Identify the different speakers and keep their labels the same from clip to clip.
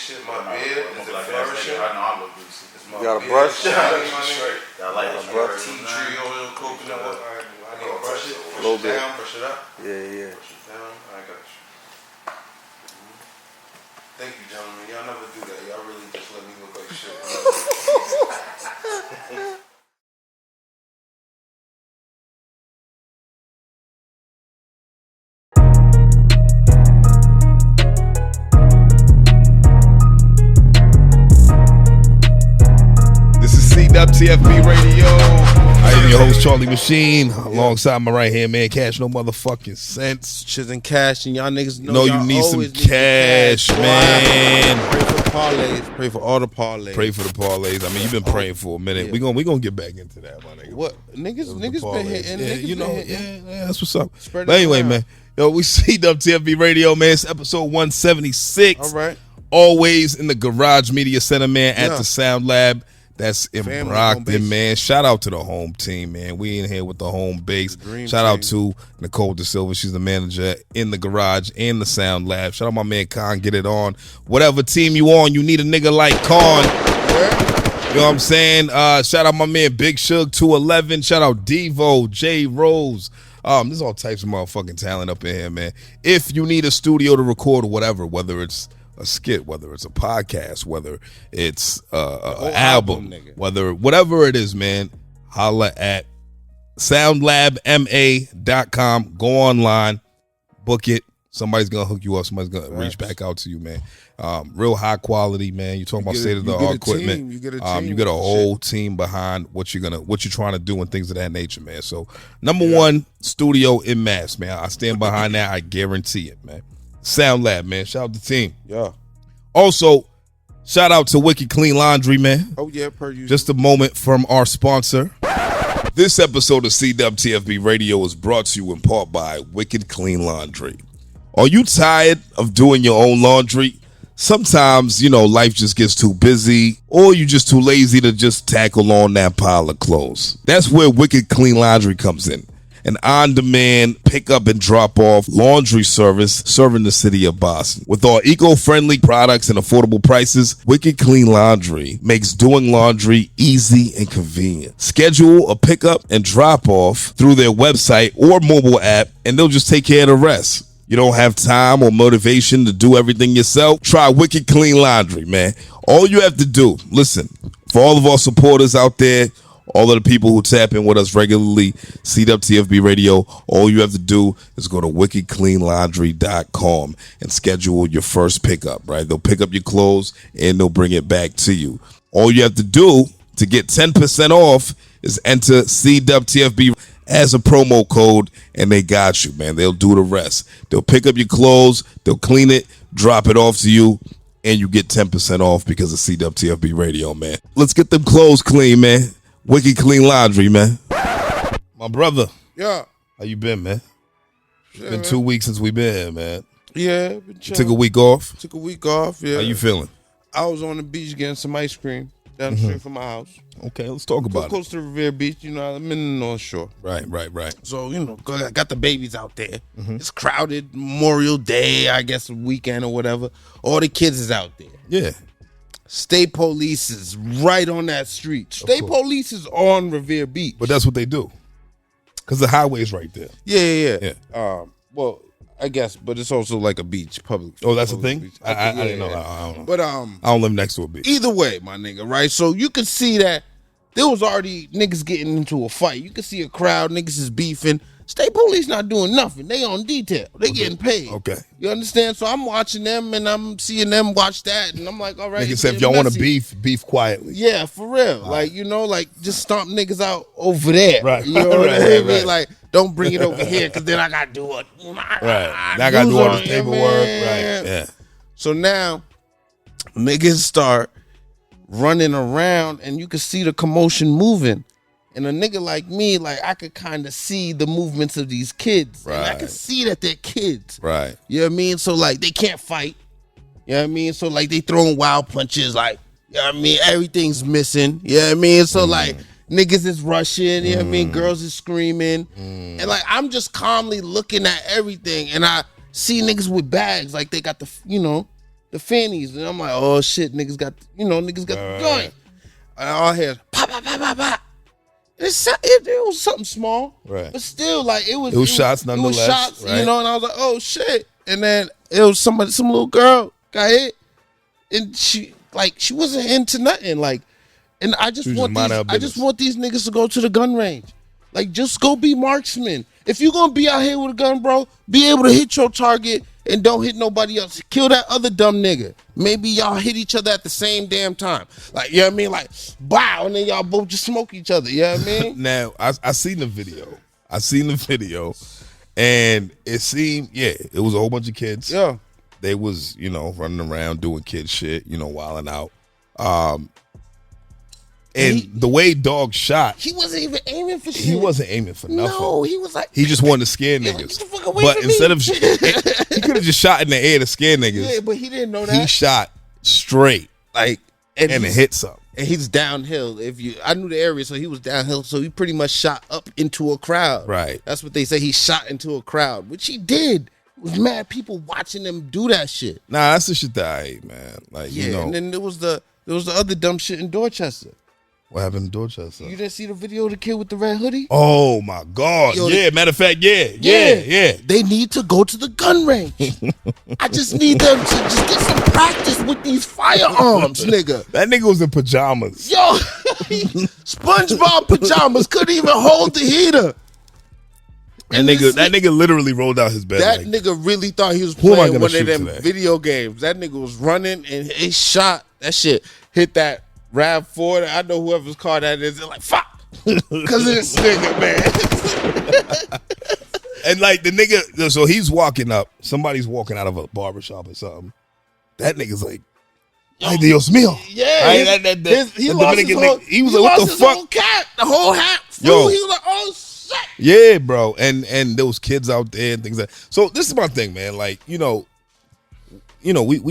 Speaker 1: shit. My beard is flourishing.
Speaker 2: I know I look greasy.
Speaker 3: You got a brush?
Speaker 2: I like a brush.
Speaker 1: Tea tree oil, coconut oil. I need to brush it.
Speaker 3: A little bit.
Speaker 1: Down, brush it up.
Speaker 3: Yeah.
Speaker 1: Brush it down. I got you. Thank you, gentlemen. Y'all never do that. Y'all really just let me look like shit.
Speaker 4: This is CWTFB Radio. I am your host, Charlie Machine, alongside my right hand man, Cash No Motherfucking Sense.
Speaker 1: Shit's cash, and y'all niggas know
Speaker 4: No,
Speaker 1: y'all
Speaker 4: you need some
Speaker 1: always
Speaker 4: cash, man.
Speaker 1: Pray for parlays. Pray for all the parlays.
Speaker 4: Pray for the parlays. I mean, you've been praying for a minute.
Speaker 1: Yeah.
Speaker 4: We gonna get back into that, my nigga.
Speaker 1: What niggas been hitting?
Speaker 4: Yeah,
Speaker 1: Niggas
Speaker 4: you know,
Speaker 1: been hitting.
Speaker 4: yeah, that's what's up.
Speaker 1: Spread it
Speaker 4: But anyway,
Speaker 1: around.
Speaker 4: man, yo, we CWTFB Radio, man. It's episode 176.
Speaker 1: All right.
Speaker 4: Always in the Garage Media Center, man, at
Speaker 1: Yeah.
Speaker 4: the Sound Lab. That's in
Speaker 1: Family home
Speaker 4: Brockton,
Speaker 1: base.
Speaker 4: man. Shout out to the home team, man. We in here with the home base.
Speaker 1: Dream
Speaker 4: Shout out
Speaker 1: team.
Speaker 4: to Nicole Da Silva. She's the manager in the garage and the Sound Lab. Shout out my man Khan. Get it on. Whatever team you on, you need a nigga like Khan. You know what I'm saying? Shout out my man Big Shug 211. Shout out Devo, J Rose. There's all types of motherfucking talent up in here, man. If you need a studio to record or whatever, whether it's a skit, whether it's a podcast, whether it's an album,
Speaker 1: nigga.
Speaker 4: whatever it is, man, holla at soundlabma.com. Go online, book it. Somebody's gonna hook you up. Somebody's gonna reach back out to you, man. Real high quality, man. You're talking about state of the art equipment.
Speaker 1: You get a team.
Speaker 4: You get a whole team behind what you're trying to do and things of that nature, man. So number one studio in Mass, man. I stand behind that. I guarantee it, man. Sound Lab, man. Shout out to the team.
Speaker 1: Yeah.
Speaker 4: Also, shout out to Wicked Clean Laundry, man.
Speaker 1: Oh yeah, per usual.
Speaker 4: Just a moment from our sponsor. This episode of CWTFB Radio is brought to you in part by Wicked Clean Laundry. Are you tired of doing your own laundry? Sometimes, life just gets too busy, or you're just too lazy to just tackle on that pile of clothes. That's where Wicked Clean Laundry comes in. An on-demand pick-up and drop-off laundry service serving the city of Boston. With our eco-friendly products and affordable prices, Wicked Clean Laundry makes doing laundry easy and convenient. Schedule a pick-up and drop-off through their website or mobile app, and they'll just take care of the rest. You don't have time or motivation to do everything yourself? Try Wicked Clean Laundry, man. All you have to do, listen, for all of our supporters out there, all of the people who tap in with us regularly, CWTFB Radio, all you have to do is go to wickedcleanlaundry.com and schedule your first pickup, right? They'll pick up your clothes and they'll bring it back to you. All you have to do to get 10% off is enter CWTFB as a promo code, and they got you, man. They'll do the rest. They'll pick up your clothes, they'll clean it, drop it off to you, and you get 10% off because of CWTFB Radio, man. Let's get them clothes clean, man. Wicked Clean Laundry, man. My brother.
Speaker 1: Yeah.
Speaker 4: How you been, man?
Speaker 1: Yeah,
Speaker 4: Been 2 weeks since we been here, man.
Speaker 1: Yeah. Been
Speaker 4: You took a week off.
Speaker 1: Took a week off. Yeah.
Speaker 4: How you feeling?
Speaker 1: I was on the beach getting some ice cream down the street from my house.
Speaker 4: Okay, let's talk about
Speaker 1: Close to Revere Beach. I'm in the North Shore.
Speaker 4: it. Right.
Speaker 1: So, I got the babies out there. It's crowded. Memorial Day, I guess, weekend or whatever. All the kids is out there.
Speaker 4: Yeah.
Speaker 1: State police is right on that street. State police is on Revere Beach.
Speaker 4: But that's what they do. Because the highway's right there.
Speaker 1: Yeah. Well, I guess, but it's also like a beach, public.
Speaker 4: Oh, that's the
Speaker 1: public
Speaker 4: thing?
Speaker 1: beach.
Speaker 4: I didn't know that. I don't know.
Speaker 1: But
Speaker 4: I don't live next to a beach.
Speaker 1: either way, my nigga, right? So you could see that there was already niggas getting into a fight. You could see a crowd, niggas is beefing. State police not doing nothing. They on detail. They getting paid.
Speaker 4: Okay.
Speaker 1: You understand? So I'm watching them and I'm seeing them watch that, and I'm like, all right.
Speaker 4: Nigga
Speaker 1: it's
Speaker 4: said, if
Speaker 1: getting
Speaker 4: y'all want to
Speaker 1: messy.
Speaker 4: beef quietly.
Speaker 1: Yeah, for real. Like, just stomp niggas out over there.
Speaker 4: Right.
Speaker 1: You know what I
Speaker 4: Right.
Speaker 1: mean? Like, don't bring it over here because then I got to do it.
Speaker 4: Right. Now I got to do all this paperwork. Right. Yeah.
Speaker 1: So now, niggas start running around and you can see the commotion moving. And a nigga like me, I could kind of see the movements of these kids. And I
Speaker 4: Right.
Speaker 1: can see that they're kids.
Speaker 4: Right.
Speaker 1: You know what I mean? So, they can't fight. You know what I mean? So, they throwing wild punches. You know what I mean? Everything's missing. You know what I mean? So, niggas is rushing. You know what I mean? Girls is screaming. And, I'm just calmly looking at everything. And I see niggas with bags. They got the, the fannies, and I'm like, oh shit, niggas got the joint. And all hear pop, pop, pop, pop, pop. It was something small,
Speaker 4: right?
Speaker 1: But still, like it was
Speaker 4: shots nonetheless.
Speaker 1: It was shots,
Speaker 4: right?
Speaker 1: And I was like, oh shit. And then it was some little girl got hit, and she wasn't into nothing, like. And I just want these niggas to go to the gun range. Like, just go be marksmen. If you gonna be out here with a gun, bro, be able to hit your target and don't hit nobody else. Kill that other dumb nigga. Maybe y'all hit each other at the same damn time. Like, you know what I mean? Like, bow, and then y'all both just smoke each other. You know what I mean?
Speaker 4: Now, I seen the video. And it seemed, it was a whole bunch of kids.
Speaker 1: Yeah.
Speaker 4: They was, running around doing kid shit, wilding out. And the way Dog shot,
Speaker 1: he wasn't even aiming for shit.
Speaker 4: He wasn't aiming for nothing.
Speaker 1: No, he was like,
Speaker 4: he just wanted to scare niggas.
Speaker 1: Like, get the fuck away
Speaker 4: but
Speaker 1: from
Speaker 4: instead
Speaker 1: me.
Speaker 4: of, he could have just shot in the air to scare niggas.
Speaker 1: Yeah, but he didn't know that.
Speaker 4: He shot straight,
Speaker 1: like,
Speaker 4: and it hit something.
Speaker 1: And he's downhill. I knew the area, so he was downhill. So he pretty much shot up into a crowd.
Speaker 4: Right.
Speaker 1: That's what they say. He shot into a crowd, which he did. It was mad people watching him do that shit.
Speaker 4: Nah, that's the shit that I hate, man. Like,
Speaker 1: and then there was the other dumb shit in Dorchester.
Speaker 4: What happened in Dorchester?
Speaker 1: You didn't see the video of the kid with the red hoodie?
Speaker 4: Oh my God! Matter of fact, yeah.
Speaker 1: They need to go to the gun range. I just need them to just get some practice with these firearms, nigga.
Speaker 4: That nigga was in pajamas.
Speaker 1: Yo, SpongeBob pajamas couldn't even hold the heater.
Speaker 4: That nigga literally rolled out his bed.
Speaker 1: That nigga really thought he was playing one of them video games. That nigga was running and he shot. That shit hit that RAV4. I know whoever's car that is. They're like, fuck. Because of this nigga, man.
Speaker 4: And like the nigga, so he's walking up. Somebody's walking out of a barbershop or something. That nigga's like, ay, Dios mío.
Speaker 1: Yeah. He lost his whole,
Speaker 4: he was like, what the fuck?
Speaker 1: Whole cap, the whole hat.
Speaker 4: Yo.
Speaker 1: He was like, oh, shit.
Speaker 4: Yeah, bro. And those kids out there and things like that. So this is my thing, man. Like, we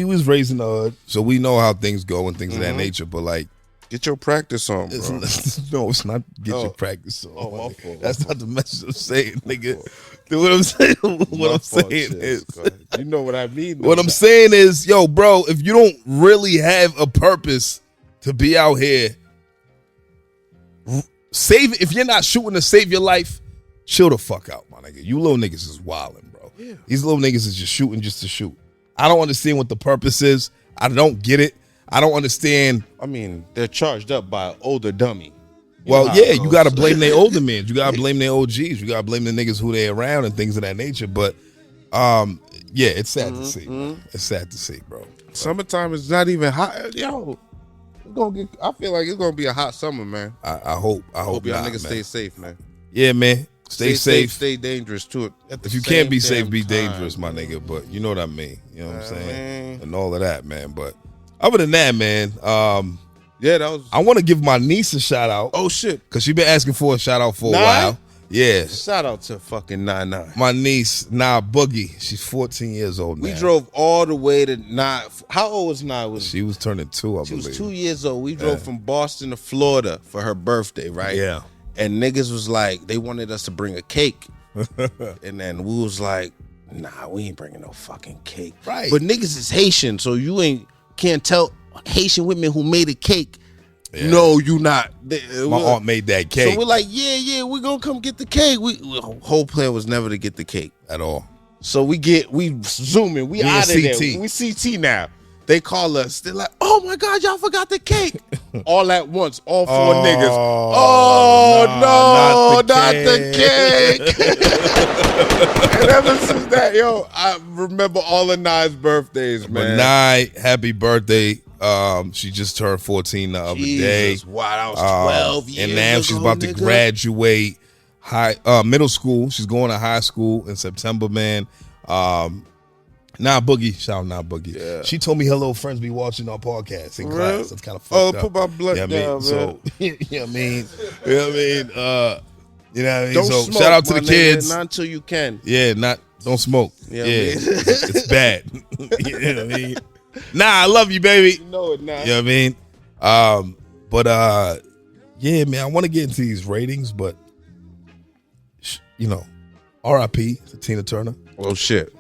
Speaker 4: was raised in the hood, so we know how things go and things of that nature. But like,
Speaker 1: get your practice on, bro.
Speaker 4: No, it's not get your practice on.
Speaker 1: Oh, my fault.
Speaker 4: That's not the message I'm saying, nigga. What I'm saying, is,
Speaker 1: you know what I mean.
Speaker 4: What I'm saying is, yo, bro, if you don't really have a purpose to be out here, if you're not shooting to save your life, chill the fuck out, my nigga. You little niggas is wildin', bro. Yeah. These little niggas is just shooting just to shoot. I don't understand what the purpose is. I don't get it. I don't understand.
Speaker 1: I mean, they're charged up by an older dummy.
Speaker 4: You got to blame their older men. You got to blame their OGs. You got to blame the niggas who they around and things of that nature. But, it's sad to see. It's sad to see, bro.
Speaker 1: Summertime is not even hot. Yo, I feel like it's going to be a hot summer, man.
Speaker 4: I hope
Speaker 1: y'all niggas
Speaker 4: man.
Speaker 1: stay safe, man.
Speaker 4: Yeah, man. Stay safe.
Speaker 1: Stay dangerous, too.
Speaker 4: If you can't be safe, be dangerous, my nigga. But you know what I mean. You know what I'm saying?
Speaker 1: Man.
Speaker 4: And all of that, man. But other than that, man,
Speaker 1: that was.
Speaker 4: I want to give my niece a shout out.
Speaker 1: Oh shit!
Speaker 4: Because she been asking for a shout out for a while. Yeah.
Speaker 1: Shout out to fucking 99.
Speaker 4: My niece, Nah Boogie. She's 14 years old now.
Speaker 1: We drove all the way to How old was Nah?
Speaker 4: She was turning 2, I believe.
Speaker 1: She was 2 years old. We drove from Boston to Florida for her birthday, right?
Speaker 4: Yeah.
Speaker 1: And niggas was like, they wanted us to bring a cake. And then we was like, nah, we ain't bringing no fucking cake.
Speaker 4: Right.
Speaker 1: But niggas is Haitian, so you can't tell Haitian women who made a cake. Yeah. No, you not.
Speaker 4: My aunt made that cake.
Speaker 1: So we're like, yeah, we're gonna come get the cake. Whole plan was never to get the cake
Speaker 4: at all.
Speaker 1: So we zooming, we out of there. We CT now. They call us. They're like, oh my God, y'all forgot the cake. All at once, all 4 niggas. Oh, not the cake. And ever since that, yo, I remember all of Nye's birthdays, man.
Speaker 4: But Nye, happy birthday. She just turned 14 the other day.
Speaker 1: Wow, that was 12 years
Speaker 4: and now she's about to graduate middle school. She's going to high school in September, man. Nah Boogie, shout out Nah Boogie. Yeah. She told me her little friends be watching our podcast in class. That's kind of fucked up.
Speaker 1: Put my blood down, man.
Speaker 4: So, you know what I mean? You know what I mean?
Speaker 1: Don't
Speaker 4: so
Speaker 1: smoke,
Speaker 4: shout out to the kids.
Speaker 1: Not until you can.
Speaker 4: Yeah, don't smoke.
Speaker 1: Yeah,
Speaker 4: it's bad. You know what I mean? Nah, I love you, baby.
Speaker 1: You know it now.
Speaker 4: You know what I mean? Yeah, man, I want to get into these ratings, but R.I.P. to Tina Turner.
Speaker 1: Oh shit.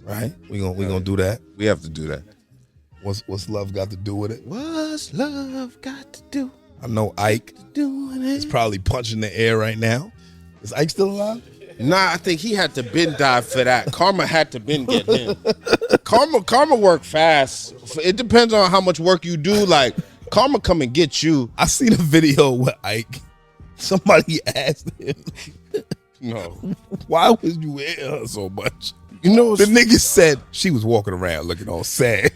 Speaker 4: Right? We gonna do that.
Speaker 1: We have to do that.
Speaker 4: What's love got to do with it?
Speaker 1: What's love got to do?
Speaker 4: I know Ike
Speaker 1: Doing
Speaker 4: is
Speaker 1: it.
Speaker 4: probably punching the air right now. Is Ike still alive?
Speaker 1: Nah, I think he had to been die for that. Karma had to been get him. Karma work fast. It depends on how much work you do. Like karma come and get you.
Speaker 4: I seen a video with Ike. Somebody asked him,
Speaker 1: No,
Speaker 4: "Why was you in her so much?"
Speaker 1: you know
Speaker 4: The nigga said she was walking around looking all sad.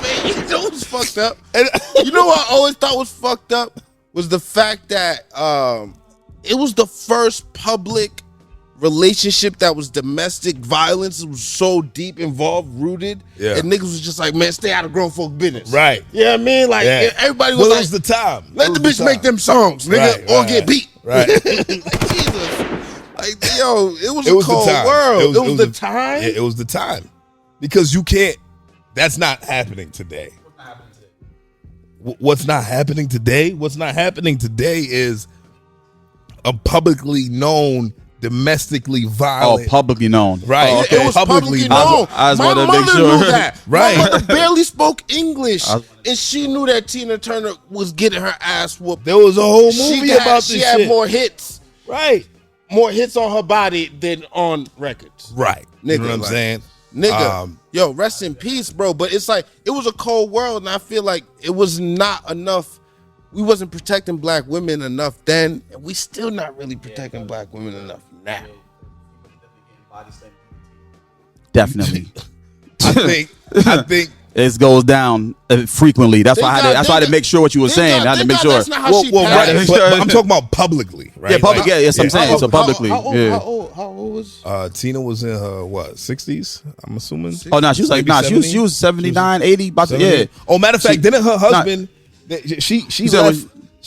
Speaker 1: man, you know what's fucked up? And you know what I always thought was fucked up was the fact that it was the first public relationship that was domestic violence. It was so deep involved, rooted.
Speaker 4: Yeah.
Speaker 1: And niggas was just like, man, stay out of grown folk business.
Speaker 4: Right.
Speaker 1: You know what I mean? Like everybody was
Speaker 4: Well,
Speaker 1: like,
Speaker 4: it was the time.
Speaker 1: let the bitch make them songs, nigga, or get beat.
Speaker 4: Right.
Speaker 1: Like, Jesus. Like, yo, it was
Speaker 4: It
Speaker 1: a
Speaker 4: was the
Speaker 1: cold
Speaker 4: time.
Speaker 1: world.
Speaker 4: It was
Speaker 1: the
Speaker 4: the-
Speaker 1: time.
Speaker 4: It was the time. Because you can't, that's not happening today. What's not happening today? What's not happening today is a publicly known, domestically violent.
Speaker 3: Publicly known.
Speaker 4: Right.
Speaker 3: Oh, okay.
Speaker 1: It was publicly known.
Speaker 3: I was
Speaker 1: My
Speaker 3: about to make
Speaker 1: mother
Speaker 3: sure.
Speaker 1: knew that.
Speaker 4: Right.
Speaker 1: My mother barely spoke English, and she knew that Tina Turner was getting her ass whooped.
Speaker 4: There was a whole movie about this
Speaker 1: She
Speaker 4: shit.
Speaker 1: had more hits
Speaker 4: Right.
Speaker 1: on her body than on records.
Speaker 4: Right. You
Speaker 1: Nigga,
Speaker 4: know what I'm
Speaker 1: like-
Speaker 4: saying?
Speaker 1: Nigga, yo, rest in peace, bro. But it's like it was a cold world, and I feel like it was not enough. We wasn't protecting black women enough then, and we still not really protecting black women enough now.
Speaker 3: Definitely.
Speaker 4: I think
Speaker 3: It goes down frequently. That's why I had to make sure what you were saying. I had to make sure.
Speaker 1: That's not how she
Speaker 4: right,
Speaker 1: passed.
Speaker 4: but I'm talking about publicly, right?
Speaker 3: Yeah, public. Yeah, yes, I'm saying.
Speaker 1: How-
Speaker 3: So publicly.
Speaker 1: How
Speaker 3: Yeah.
Speaker 1: old was?
Speaker 4: Tina was in her 60s, I'm assuming.
Speaker 3: Oh no, she was like
Speaker 4: Maybe
Speaker 3: she was 79, 80. About to,
Speaker 4: 70?
Speaker 3: yeah.
Speaker 4: Oh, matter of fact,
Speaker 3: She-
Speaker 4: didn't her husband? She
Speaker 3: said
Speaker 4: left.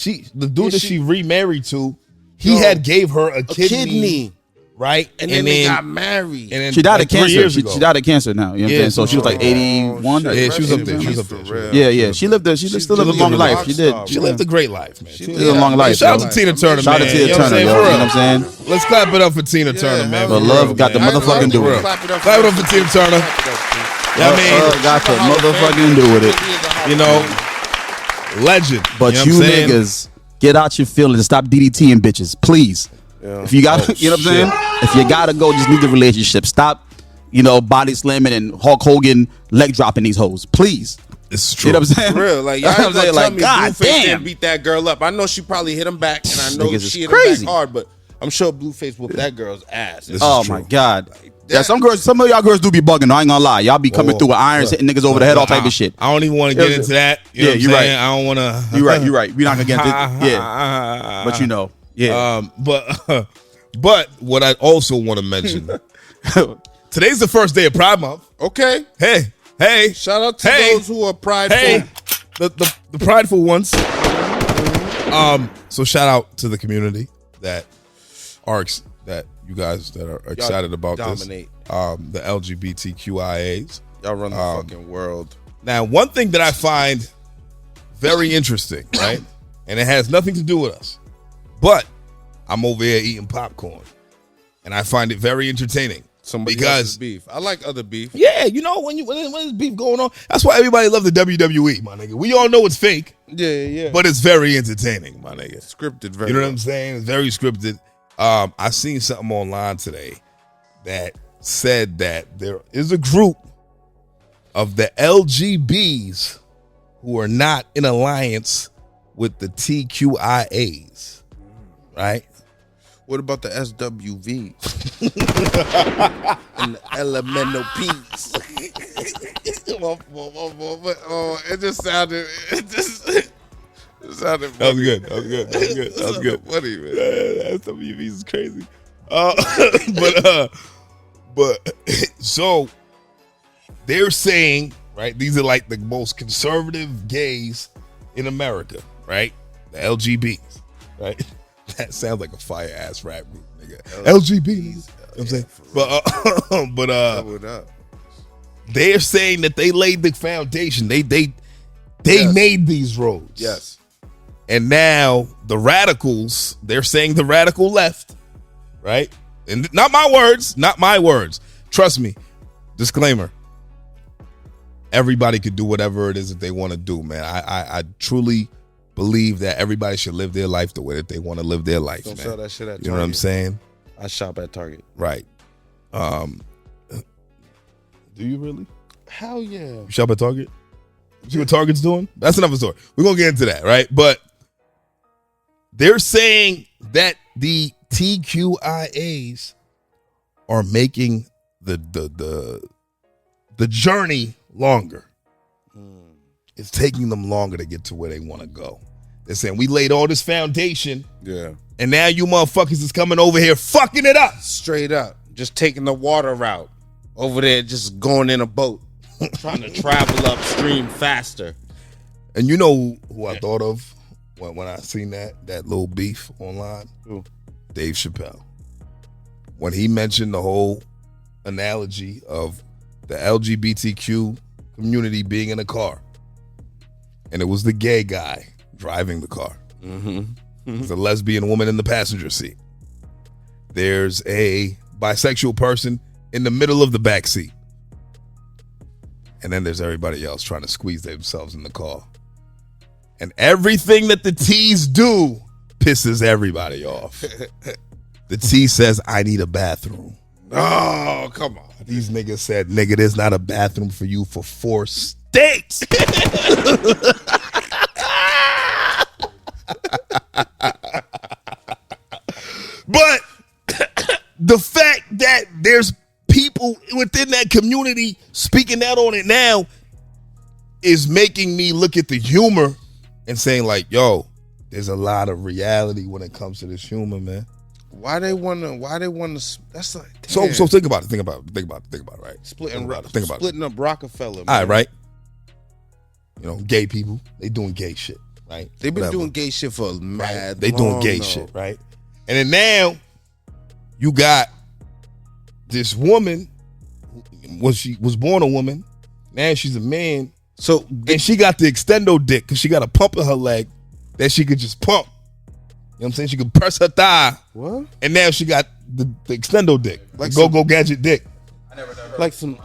Speaker 3: when-
Speaker 4: The dude
Speaker 1: Yeah,
Speaker 4: that
Speaker 1: she-
Speaker 4: she remarried to, he
Speaker 1: Yo,
Speaker 4: had gave her a
Speaker 1: A
Speaker 4: kidney,
Speaker 1: kidney,
Speaker 4: right?
Speaker 1: and then they got married.
Speaker 4: and then
Speaker 3: She died
Speaker 4: like
Speaker 3: of cancer.
Speaker 4: 3 years
Speaker 3: She
Speaker 4: ago.
Speaker 3: died of cancer now. You know what I'm
Speaker 4: Yeah,
Speaker 3: saying? So she was like
Speaker 1: oh,
Speaker 3: 81.
Speaker 1: shit.
Speaker 4: Yeah, she was up
Speaker 1: Rest
Speaker 4: there.
Speaker 1: in
Speaker 4: She was
Speaker 1: peace
Speaker 4: up
Speaker 1: for
Speaker 4: there.
Speaker 1: real.
Speaker 3: Yeah. She lived. She still lived a
Speaker 1: really
Speaker 3: long
Speaker 1: a
Speaker 3: life.
Speaker 1: rock
Speaker 3: She did.
Speaker 1: star,
Speaker 4: She lived a great life, man.
Speaker 3: She lived a long life.
Speaker 4: Shout out
Speaker 3: yo.
Speaker 4: to Tina Turner,
Speaker 3: Shout out
Speaker 4: man.
Speaker 3: to Tina
Speaker 4: You know what I'm
Speaker 3: Turner,
Speaker 4: saying?
Speaker 3: yo.
Speaker 4: For
Speaker 3: You know
Speaker 4: real.
Speaker 3: what I'm saying?
Speaker 4: Let's clap it up for Tina Turner, man.
Speaker 1: hell
Speaker 3: But
Speaker 4: For
Speaker 3: love
Speaker 4: real,
Speaker 3: got the
Speaker 4: man.
Speaker 3: motherfucking do it.
Speaker 1: Clap it up
Speaker 4: Clap it up for Tina Turner. Yeah, I mean,
Speaker 3: Got the motherfucking do with it.
Speaker 4: you know, legend.
Speaker 3: But
Speaker 4: know
Speaker 3: you
Speaker 4: what I'm saying?
Speaker 3: niggas, get out your feelings and stop DDTing bitches, please. If you got, you know what I'm saying? If you gotta go, just leave the relationship. Stop, body slamming and Hulk Hogan leg dropping these hoes, please.
Speaker 4: It's true.
Speaker 3: You know what I'm saying?
Speaker 1: For real, like y'all
Speaker 3: You know
Speaker 1: ain't
Speaker 3: what I'm
Speaker 1: gonna
Speaker 3: saying?
Speaker 1: tell me
Speaker 3: God
Speaker 1: Blueface
Speaker 3: damn.
Speaker 1: didn't beat that girl up. I know she probably hit him back, and I know
Speaker 3: Niggas is
Speaker 1: she hit
Speaker 3: crazy.
Speaker 1: him back hard. But I'm sure Blueface whooped that girl's ass.
Speaker 4: This
Speaker 3: Oh
Speaker 4: is
Speaker 3: my
Speaker 4: true.
Speaker 3: God. Yeah, some of y'all girls do be bugging. I ain't gonna lie. Y'all be coming through with irons, hitting niggas over the head, all type of shit.
Speaker 4: I don't even want to get into that. You know what I'm
Speaker 3: you're
Speaker 4: saying?
Speaker 3: right.
Speaker 4: I don't want to.
Speaker 3: You're right. We're not gonna get into it. Yeah. But yeah.
Speaker 4: But what I also want to mention, today's the first day of Pride Month.
Speaker 1: Okay,
Speaker 4: Hey,
Speaker 1: shout out to
Speaker 4: Hey.
Speaker 1: those who are prideful.
Speaker 4: hey, the prideful ones. So shout out to the community that you guys that are excited about
Speaker 1: dominate.
Speaker 4: this. The LGBTQIAs.
Speaker 1: Y'all run the fucking world.
Speaker 4: Now, one thing that I find very interesting, right? And it has nothing to do with us, but I'm over here eating popcorn, and I find it very entertaining.
Speaker 1: Somebody else's beef. I like other beef.
Speaker 4: Yeah, when there's beef going on, that's why everybody loves the WWE, my nigga. We all know it's fake,
Speaker 1: Yeah.
Speaker 4: but it's very entertaining, my nigga.
Speaker 1: Scripted, very.
Speaker 4: You know what
Speaker 1: well.
Speaker 4: I'm saying? It's very scripted. I seen something online today that said that there is a group of the LGBs who are not in alliance with the TQIAs, right?
Speaker 1: What about the SWV and the elemental P's? Oh, it just sounded. It sounded.
Speaker 4: That was good. That was good.
Speaker 1: Funny, man.
Speaker 4: SWVs is crazy. But so they're saying, right? These are like the most conservative gays in America, right? The LGBs, right? That sounds like a fire ass rap group, nigga. LGBs. You know what I'm saying? But they're saying that they laid the foundation. They
Speaker 1: Yes.
Speaker 4: made these roads.
Speaker 1: Yes.
Speaker 4: And now the radicals, they're saying the radical left, right? And not my words. Trust me. Disclaimer. everybody could do whatever it is that they want to do, man. I truly believe that everybody should live their life the way that they want to live their life.
Speaker 5: Don't
Speaker 4: man.
Speaker 5: sell that shit at Target.
Speaker 4: You know what I'm saying?
Speaker 5: I shop at Target.
Speaker 4: Right. Do you really?
Speaker 1: Hell yeah.
Speaker 4: You shop at Target? You see what Target's doing? That's another story. We're gonna get into that, right? But they're saying that the TQIAs are making the journey longer. It's taking them longer to get to where they want to go. They're saying we laid all this foundation, and now you motherfuckers is coming over here fucking it up.
Speaker 5: Straight up. Just taking the water route. Over there, just going in a boat.
Speaker 1: Trying to travel upstream faster.
Speaker 4: And you know who I thought of when I seen that little beef online?
Speaker 5: Who?
Speaker 4: Dave Chappelle. When he mentioned the whole analogy of the LGBTQ community being in a car, and it was the gay guy driving the car. There's a lesbian woman in the passenger seat. There's a bisexual person in the middle of the back seat. And then there's everybody else trying to squeeze themselves in the car. And everything that the T's do pisses everybody off. The T says, I need a bathroom.
Speaker 5: Oh, come on.
Speaker 4: These niggas said, nigga, there's not a bathroom for you for 4 states. But the fact that there's people within that community speaking out on it now is making me look at the humor and saying like, yo, there's a lot of reality when it comes to this humor, man.
Speaker 5: Why they wanna that's like
Speaker 4: So think about it, right?
Speaker 5: splitting
Speaker 4: Think
Speaker 5: up Rockefeller, man.
Speaker 4: All right, right? You know, gay people, they doing gay shit, right?
Speaker 5: They've been
Speaker 4: Whatever.
Speaker 5: doing gay shit for mad
Speaker 4: They doing
Speaker 5: long,
Speaker 4: gay
Speaker 5: though.
Speaker 4: shit, right? And then now you got this woman, when she was born a woman, now she's a man.
Speaker 5: So
Speaker 4: And she got the extendo dick because she got a pump in her leg that she could just pump. You know what I'm saying? She could press her thigh.
Speaker 5: what?
Speaker 4: And now she got the extendo dick.
Speaker 5: Like
Speaker 4: Like go gadget dick.
Speaker 5: Like some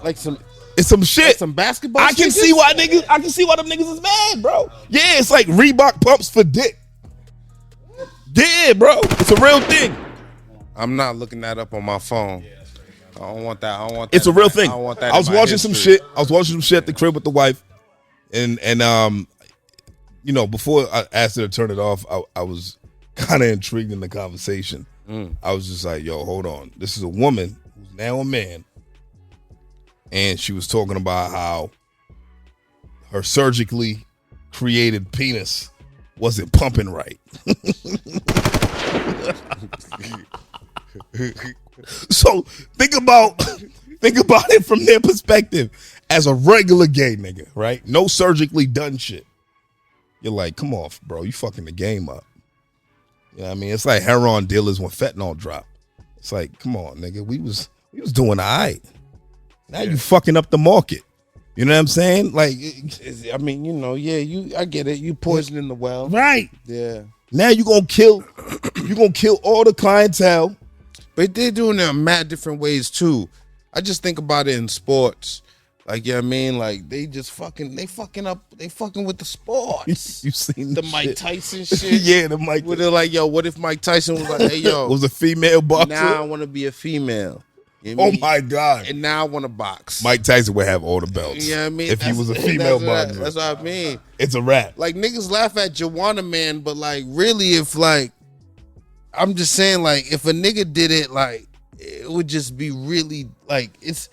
Speaker 4: It's some shit.
Speaker 5: like some basketball.
Speaker 4: I can
Speaker 5: stickers?
Speaker 4: see why them niggas is mad, bro. Yeah, it's like Reebok pumps for dick. Yeah, bro. It's a real thing.
Speaker 5: I'm not looking that up on my phone. I don't want that.
Speaker 4: It's a real thing.
Speaker 5: I don't want that.
Speaker 4: I was
Speaker 5: in my
Speaker 4: watching some
Speaker 5: history.
Speaker 4: shit. I was watching some shit at the crib with the wife. And you know, before I asked her to turn it off, I was kind of intrigued in the conversation. I was just like, yo, hold on. This is a woman who's now a man. And she was talking about how her surgically created penis wasn't pumping right. So think about it from their perspective as a regular gay nigga, right? No surgically done shit. You're like, come on, bro, you fucking the game up. You know what I mean? It's like heroin dealers when fentanyl dropped. It's like, come on, nigga, we was doing all right. Now you fucking up the market. You know what I'm saying? Like,
Speaker 5: I mean, you know, yeah, I get it. You poisoning the well.
Speaker 4: right.
Speaker 5: Yeah.
Speaker 4: Now you gonna kill all the clientele.
Speaker 5: But they're doing it in mad different ways too. I just think about it in sports. Like, you know what I mean? Like, they fucking with the sports.
Speaker 4: You seen
Speaker 5: The
Speaker 4: shit.
Speaker 5: Mike Tyson shit.
Speaker 4: Yeah, the Mike.
Speaker 5: Where they're like, yo, what if Mike Tyson was like, hey, yo,
Speaker 4: was a female boxer.
Speaker 5: now I want to be a female. You know what I
Speaker 4: Oh
Speaker 5: mean?
Speaker 4: my God.
Speaker 5: And now I want to box.
Speaker 4: Mike Tyson would have all the belts.
Speaker 5: You know what I mean?
Speaker 4: If he was a female boxer.
Speaker 5: That's what I mean.
Speaker 4: It's a wrap.
Speaker 5: Like, niggas laugh at Joanna Man, but like, really, if like, I'm just saying, like, if a nigga did it, like, it would just be really like, it's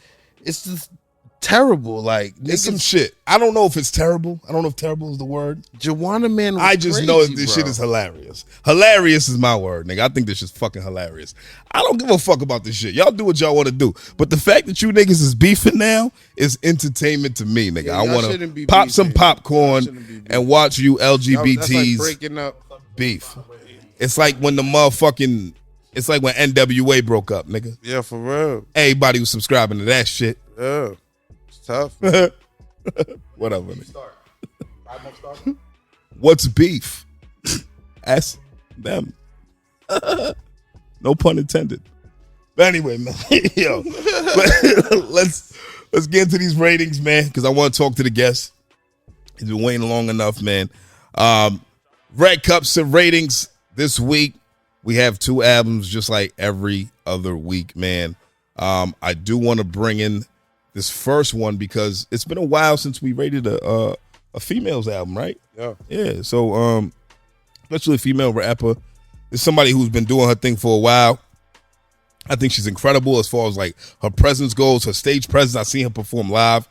Speaker 5: just terrible. Like,
Speaker 4: It's some
Speaker 5: niggas,
Speaker 4: shit. I don't know if it's terrible. I don't know if terrible is the word.
Speaker 5: Joanna Man was
Speaker 4: I just
Speaker 5: crazy,
Speaker 4: know that this
Speaker 5: bro.
Speaker 4: shit is hilarious. Hilarious is my word, nigga. I think this shit's fucking hilarious. I don't give a fuck about this shit. Y'all do what y'all want to do. But the fact that you niggas is beefing now is entertainment to me, nigga.
Speaker 5: Yeah,
Speaker 4: I
Speaker 5: y'all
Speaker 4: want
Speaker 5: shouldn't
Speaker 4: to
Speaker 5: be
Speaker 4: pop
Speaker 5: beefing.
Speaker 4: some popcorn
Speaker 5: Y'all shouldn't be beefing.
Speaker 4: and watch you
Speaker 5: That's like
Speaker 4: LGBTs
Speaker 5: breaking up.
Speaker 4: beef. It's like when the motherfucking, it's like when NWA broke up, nigga.
Speaker 5: Yeah, for real.
Speaker 4: Everybody was subscribing to that shit.
Speaker 5: Yeah, it's tough.
Speaker 4: Whatever. Nigga. What's beef? Ask them. No pun intended. But anyway, man, yo, Let's get into these ratings, man, because I want to talk to the guests. He's been waiting long enough, man. Red Cups and ratings this week. We have 2 albums just like every other week, man. I do want to bring in this first one because it's been a while since we rated a female's album, right? Yeah. So, especially a female rapper. It's somebody who's been doing her thing for a while. I think she's incredible as far as like her presence goes, her stage presence. I've seen her perform live.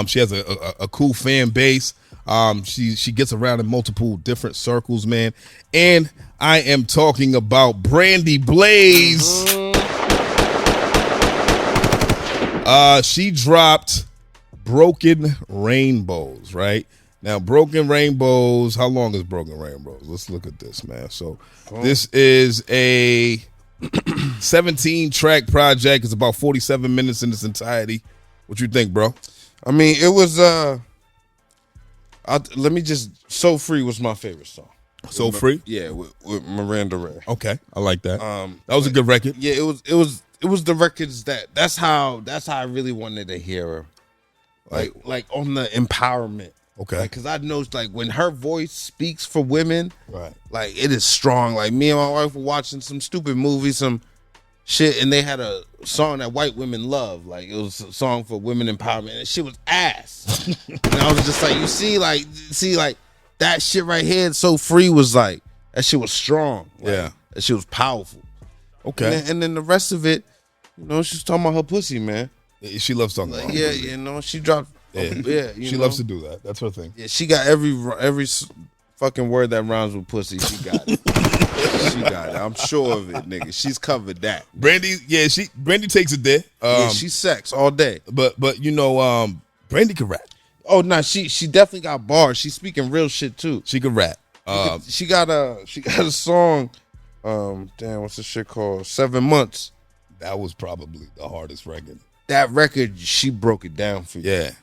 Speaker 4: She has a cool fan base. She gets around in multiple different circles, man. And I am talking about Brandy Blaze. She dropped Broken Rainbows, right? Now, Broken Rainbows, how long is Broken Rainbows? Let's look at this, man. So this is a 17-track project. It's about 47 minutes in its entirety. What you think, bro?
Speaker 5: I mean, it was let me just So Free was my favorite song.
Speaker 4: So Free?
Speaker 5: Yeah, with Miranda Ray.
Speaker 4: Okay, I like that. That was a good record.
Speaker 5: Yeah, it was the records that's how I really wanted to hear her. Like on the empowerment.
Speaker 4: Okay.
Speaker 5: Because I know like when her voice speaks for women,
Speaker 4: Right.
Speaker 5: like it is strong. Like me and my wife were watching some stupid movie, some shit, and they had a song that white women love. Like it was a song for women empowerment, and shit was ass. And I was just like, you see like that shit right here, So Free was like that shit was strong. Like,
Speaker 4: Yeah.
Speaker 5: that shit was powerful.
Speaker 4: Okay.
Speaker 5: And then the rest of it, she's talking about her pussy, man.
Speaker 4: She loves talking about
Speaker 5: Yeah,
Speaker 4: it.
Speaker 5: she dropped.
Speaker 4: Yeah, she loves to do that. That's her thing.
Speaker 5: Yeah, she got every fucking word that rhymes with pussy. She got it. She got it. I'm sure of it, nigga. She's covered that.
Speaker 4: Brandy, Brandy takes it there.
Speaker 5: Yeah, she's sex all day.
Speaker 4: But Brandy can rap.
Speaker 5: Oh no, she definitely got bars. She's speaking real shit too.
Speaker 4: She can rap.
Speaker 5: She got a song. What's the shit called? 7 Months.
Speaker 4: That was probably the hardest record.
Speaker 5: That record, she broke it down for you.
Speaker 4: Yeah.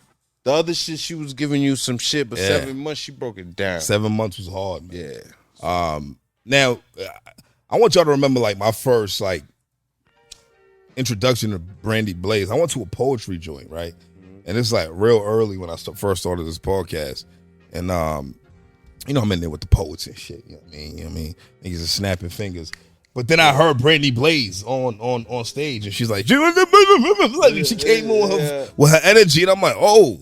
Speaker 5: The other shit, she was giving you some shit, but 7 months, she broke it down.
Speaker 4: 7 months was hard, man.
Speaker 5: Yeah.
Speaker 4: Now, I want y'all to remember like my first like introduction to Brandy Blaze. I went to a poetry joint, right? And it's like real early when I first started this podcast. And I'm in there with the poets and shit. You know what I mean? Niggas are snapping fingers. But then I heard Brandy Blaze on stage, and she's like, she came on with her energy, and I'm like, oh,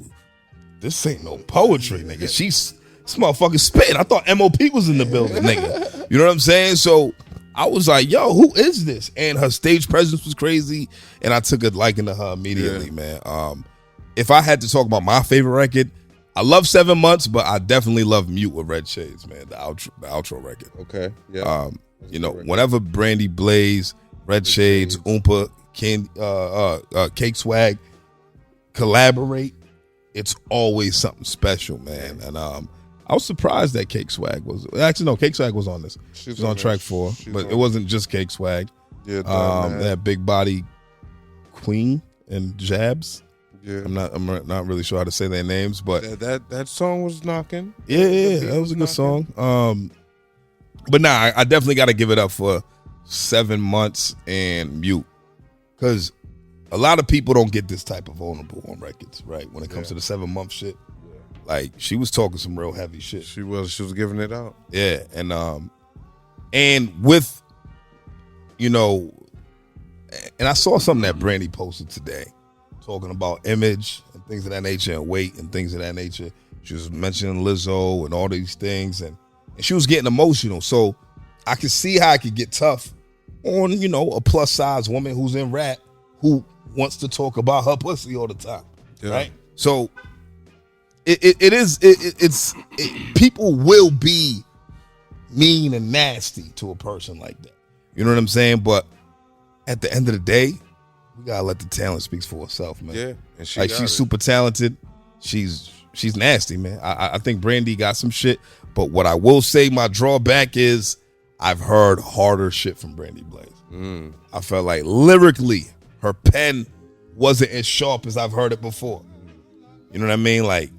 Speaker 4: this ain't no poetry, nigga. This motherfucker spitting. I thought MOP was in the building, nigga. You know what I'm saying? So I was like, yo, who is this? And her stage presence was crazy, and I took a liking to her immediately, man. If I had to talk about my favorite record, I love 7 Months, but I definitely love Mute with Red Shades, man, the outro record.
Speaker 5: Okay, yeah.
Speaker 4: Whenever Brandy Blaze, Red Shades, Oompa, Cake Swag collaborate, it's always something special, man. And I was surprised that Cake Swag was Cake Swag was on this. She was on track 4, but it wasn't just Cake Swag.
Speaker 5: Yeah,
Speaker 4: that Big Body Queen and Jabs.
Speaker 5: Yeah.
Speaker 4: I'm not really sure how to say their names, but
Speaker 5: that song was knocking.
Speaker 4: Yeah, that was a good song. But nah, I definitely got to give it up for 7 Months and Mute, because a lot of people don't get this type of vulnerable on records, right? When it comes to the 7 month shit, like she was talking some real heavy shit.
Speaker 5: She was giving it out.
Speaker 4: Yeah, and with and I saw something that Brandy posted today, talking about image and things of that nature, and weight and things of that nature. She was mentioning Lizzo and all these things, and she was getting emotional. So I could see how it could get tough on, a plus size woman who's in rap who wants to talk about her pussy all the time. Yeah. Right? So it's people will be mean and nasty to a person like that. You know what I'm saying? But at the end of the day, we gotta let the talent speak for itself, man.
Speaker 5: Yeah. And
Speaker 4: she's super talented. She's nasty, man. I think Brandy got some shit. But what I will say, my drawback is I've heard harder shit from Brandy Blaze. I felt like lyrically, her pen wasn't as sharp as I've heard it before. You know what I mean? Like,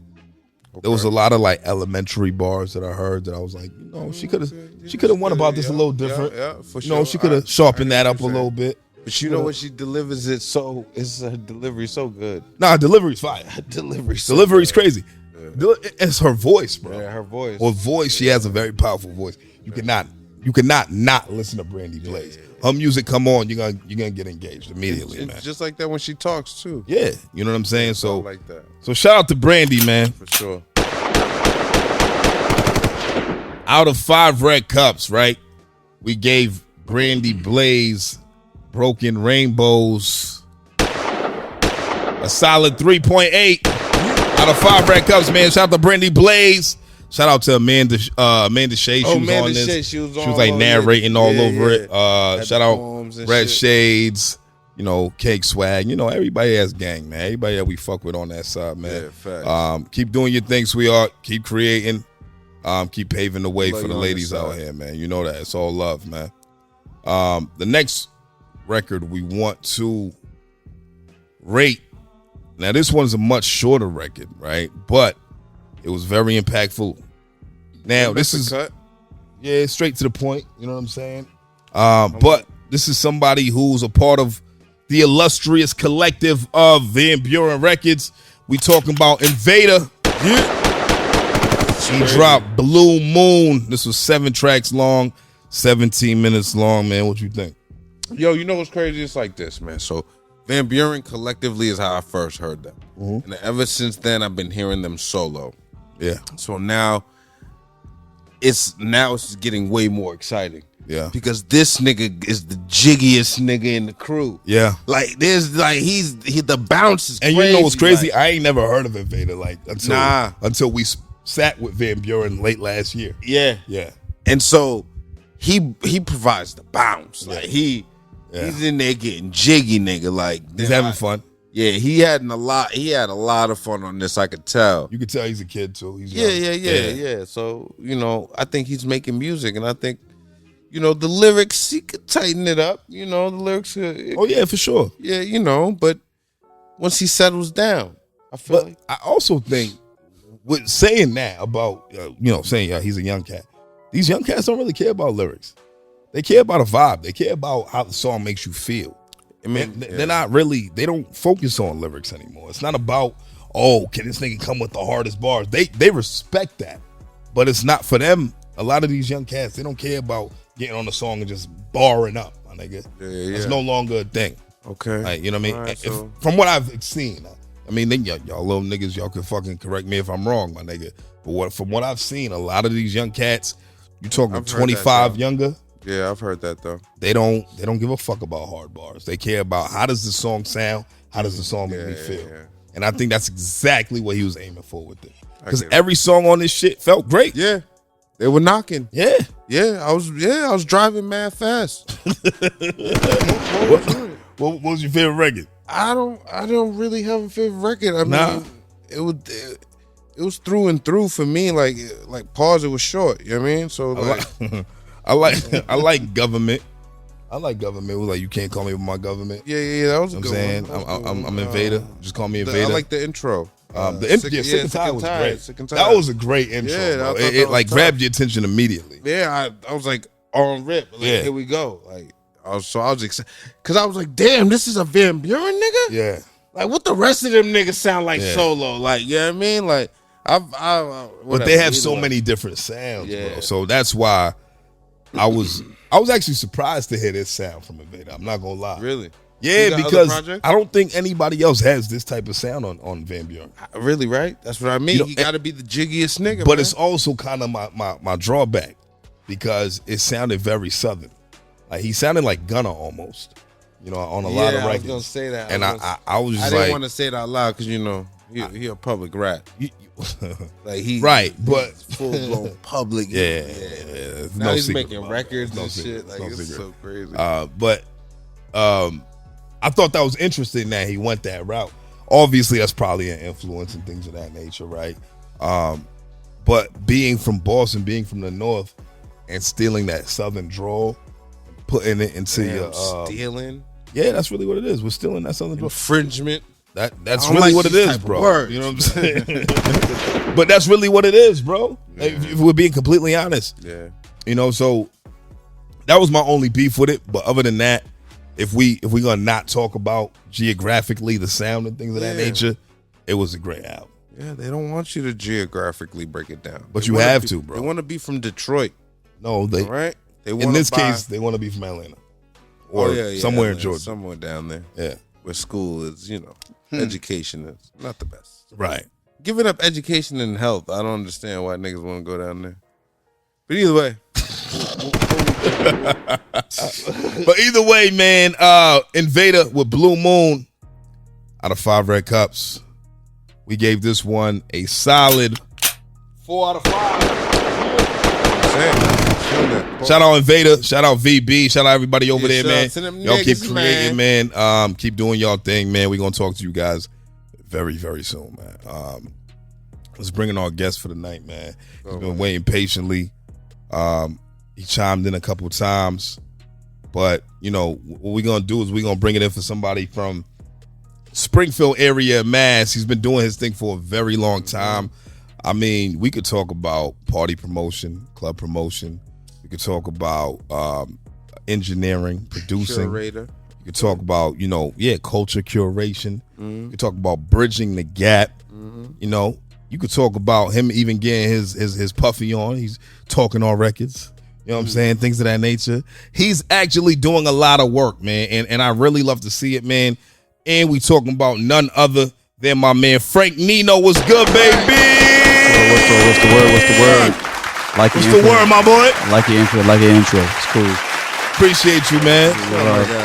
Speaker 4: there was a lot of like elementary bars that I heard that I was like, she could have won about this a little different.
Speaker 5: Yeah, for sure.
Speaker 4: She could have sharpened that up a little bit.
Speaker 5: But you know what, she delivers it so, it's her delivery so good.
Speaker 4: Nah, delivery's fire.
Speaker 5: Delivery's
Speaker 4: Crazy. It's her voice, bro.
Speaker 5: Yeah, her voice.
Speaker 4: Her voice, she has a very powerful voice. You cannot not listen to Brandy Blaze. Her music come on, you're gonna get engaged immediately,
Speaker 5: It's
Speaker 4: man.
Speaker 5: just like that when she talks too.
Speaker 4: Yeah, you know what I'm saying? So
Speaker 5: like that.
Speaker 4: So shout out to Brandy, man.
Speaker 5: For sure.
Speaker 4: Out of 5 red cups, right? We gave Brandy Blaze Broken Rainbows a solid 3.8 out of 5 red cups, man. Shout out to Brandy Blaze. Shout out to Amanda Shea. She was
Speaker 5: Amanda
Speaker 4: on this.
Speaker 5: Shea, she was
Speaker 4: like narrating all over it.
Speaker 5: Had
Speaker 4: Shout
Speaker 5: the
Speaker 4: out
Speaker 5: poems and
Speaker 4: Red
Speaker 5: shit.
Speaker 4: Shades. You know, Cake Swag. You know, everybody has gang, man. Everybody that we fuck with on that side, man.
Speaker 5: Yeah, facts.
Speaker 4: Keep doing your thing, sweetheart. Keep creating. Keep paving the way
Speaker 5: Love
Speaker 4: for the
Speaker 5: you on
Speaker 4: ladies
Speaker 5: this
Speaker 4: out
Speaker 5: side.
Speaker 4: here, man. You know that. It's all love, man. The next record we want to rate. Now, this one's a much shorter record, right? But it was very impactful. Now, this is
Speaker 5: cut.
Speaker 4: yeah, straight to the point. You know what I'm saying? But this is somebody who's a part of the illustrious collective of Van Buren Records. We talking about Invader. He dropped Blue Moon. This was 7 tracks long, 17 minutes long, man. What you think?
Speaker 5: Yo, you know what's crazy? It's like this, man. So Van Buren collectively is how I first heard them. And ever since then, I've been hearing them solo.
Speaker 4: Yeah.
Speaker 5: So now it's getting way more exciting.
Speaker 4: Yeah.
Speaker 5: Because this nigga is the jiggiest nigga in the crew.
Speaker 4: Yeah.
Speaker 5: Like there's like the bounce is
Speaker 4: And
Speaker 5: crazy.
Speaker 4: you know what's crazy?
Speaker 5: Like,
Speaker 4: I ain't never heard of Invader until we sat with Van Buren late last year.
Speaker 5: yeah.
Speaker 4: Yeah.
Speaker 5: And so he provides the bounce. Like he's in there getting jiggy, nigga. Like
Speaker 4: He's having fun.
Speaker 5: Yeah, he had a lot of fun on this, I could tell.
Speaker 4: You can tell he's a kid too. He's young.
Speaker 5: Yeah. So, you know, I think he's making music, and I think, you know, the lyrics, he could tighten it up. You know, the lyrics.
Speaker 4: Oh yeah, for sure.
Speaker 5: Yeah, you know, but once he settles down, I feel
Speaker 4: But
Speaker 5: like.
Speaker 4: I also think with saying that about saying he's a young cat. These young cats don't really care about lyrics. They care about a vibe. They care about how the song makes you feel. I mean, they're not really. They don't focus on lyrics anymore. It's not about can this nigga come with the hardest bars. They respect that, but it's not for them. A lot of these young cats, they don't care about getting on the song and just barring up, my nigga.
Speaker 5: Yeah.
Speaker 4: It's no longer a thing.
Speaker 5: Okay.
Speaker 4: Like, you know what I mean?
Speaker 5: All right, so-
Speaker 4: From what I've seen, I mean, y'all little niggas, y'all can fucking correct me if I'm wrong, my nigga. But from what I've seen, a lot of these young cats, you talking
Speaker 5: I've heard
Speaker 4: 25
Speaker 5: that,
Speaker 4: younger.
Speaker 5: Yeah, I've heard that though.
Speaker 4: They don't give a fuck about hard bars. They care about how does the song sound, how does the song make me feel.
Speaker 5: Yeah.
Speaker 4: And I think that's exactly what he was aiming for with it. Because
Speaker 5: get it.
Speaker 4: every song on this shit felt great.
Speaker 5: Yeah, they were knocking.
Speaker 4: Yeah.
Speaker 5: I was driving mad fast.
Speaker 4: What was your favorite record?
Speaker 5: I don't really have a favorite record. I mean, it was through and through for me. Like pause. It was short. You know what I mean? So like,
Speaker 4: I like Government. I like Government. It was like, you can't call me with my government.
Speaker 5: yeah, that was a
Speaker 4: You know
Speaker 5: good
Speaker 4: what I'm saying?
Speaker 5: one. That was a good
Speaker 4: I'm
Speaker 5: one.
Speaker 4: Invader. Just call me
Speaker 5: I
Speaker 4: Invader.
Speaker 5: like the intro.
Speaker 4: Sick and Tired was great.
Speaker 5: Sick and Tired.
Speaker 4: That was a great intro.
Speaker 5: Yeah, I
Speaker 4: bro.
Speaker 5: thought that
Speaker 4: It
Speaker 5: was
Speaker 4: like
Speaker 5: tough.
Speaker 4: grabbed your attention immediately.
Speaker 5: Yeah, I was like on rip. Like,
Speaker 4: Yeah.
Speaker 5: here we go. Like I was excited because I was like, damn, this is a Van Buren nigga.
Speaker 4: Yeah.
Speaker 5: Like what the rest of them niggas sound like
Speaker 4: Yeah.
Speaker 5: solo. Like you know what I mean? Like
Speaker 4: But they have so many different sounds,
Speaker 5: Yeah.
Speaker 4: bro. So that's why I was actually surprised to hear this sound from Invader. I'm not gonna lie.
Speaker 5: Really.
Speaker 4: Yeah,
Speaker 5: You got other
Speaker 4: because
Speaker 5: projects?
Speaker 4: I don't think anybody else has this type of sound on Van Buren.
Speaker 5: Really, right? That's what I mean.
Speaker 4: You know,
Speaker 5: He got to be the jiggiest nigga.
Speaker 4: But
Speaker 5: man.
Speaker 4: it's also kind of my drawback because it sounded very southern. Like he sounded like Gunna almost, on a lot of
Speaker 5: I was
Speaker 4: records.
Speaker 5: gonna say that,
Speaker 4: And I was just
Speaker 5: I didn't
Speaker 4: like,
Speaker 5: want to say it out loud because he a public rat. Like he
Speaker 4: right, but
Speaker 5: full blown public.
Speaker 4: yeah,
Speaker 5: Now
Speaker 4: no
Speaker 5: he's
Speaker 4: secret
Speaker 5: making
Speaker 4: about
Speaker 5: records
Speaker 4: that. No
Speaker 5: and
Speaker 4: secret.
Speaker 5: shit. Like
Speaker 4: No
Speaker 5: it's
Speaker 4: secret.
Speaker 5: so crazy.
Speaker 4: But I thought that was interesting that he went that route. Obviously, that's probably an influence and things of that nature, right? But being from Boston, being from the North, and stealing that Southern drawl, putting it into your
Speaker 5: stealing,
Speaker 4: yeah, that's really what it is. We're stealing that Southern drawl.
Speaker 5: infringement.
Speaker 4: That's
Speaker 5: I don't
Speaker 4: really
Speaker 5: like
Speaker 4: what it
Speaker 5: these
Speaker 4: is,
Speaker 5: type of
Speaker 4: bro.
Speaker 5: words.
Speaker 4: You know what I'm saying? But that's really what it is, bro. If we're being completely honest.
Speaker 5: Yeah.
Speaker 4: So that was my only beef with it. But other than that, if we gonna not talk about geographically the sound and things of that nature, it was a great album.
Speaker 5: Yeah, they don't want you to geographically break it down.
Speaker 4: But you have to, bro.
Speaker 5: They want to be from Detroit.
Speaker 4: No, they
Speaker 5: right. They
Speaker 4: in this case they want to be from Atlanta or somewhere in Georgia,
Speaker 5: somewhere down there.
Speaker 4: Yeah,
Speaker 5: where school is, education is not the best.
Speaker 4: Right.
Speaker 5: Giving up education and health, I don't understand why niggas want to go down there. But either way.
Speaker 4: But either way, man, Invader with Blue Moon out of 5 red cups. We gave this one a solid 4 out of 5. Shout out Invader, shout out VB, shout out everybody over there, man. Y'all keep creating, man. Keep doing y'all thing, man. We're gonna talk to you guys very, very soon, man. Let's bring in our guest for the night, man. He's been waiting patiently. He chimed in a couple of times, but what we're gonna do is we're gonna bring it in for somebody from Springfield area, Mass. He's been doing his thing for a very long time. I mean, we could talk about party promotion, club promotion. We could talk about engineering, producing.
Speaker 5: Curator.
Speaker 4: You could talk about, culture curation. You could talk about bridging the gap. You could talk about him even getting his puffy on. He's talking on records. You know what I'm saying? Things of that nature. He's actually doing a lot of work, man. And I really love to see it, man. And we talking about none other than my man Frank Nino. What's good, baby?
Speaker 3: What's the word? What's the word,
Speaker 4: my boy?
Speaker 3: Like your intro. It's cool.
Speaker 4: Appreciate you, man.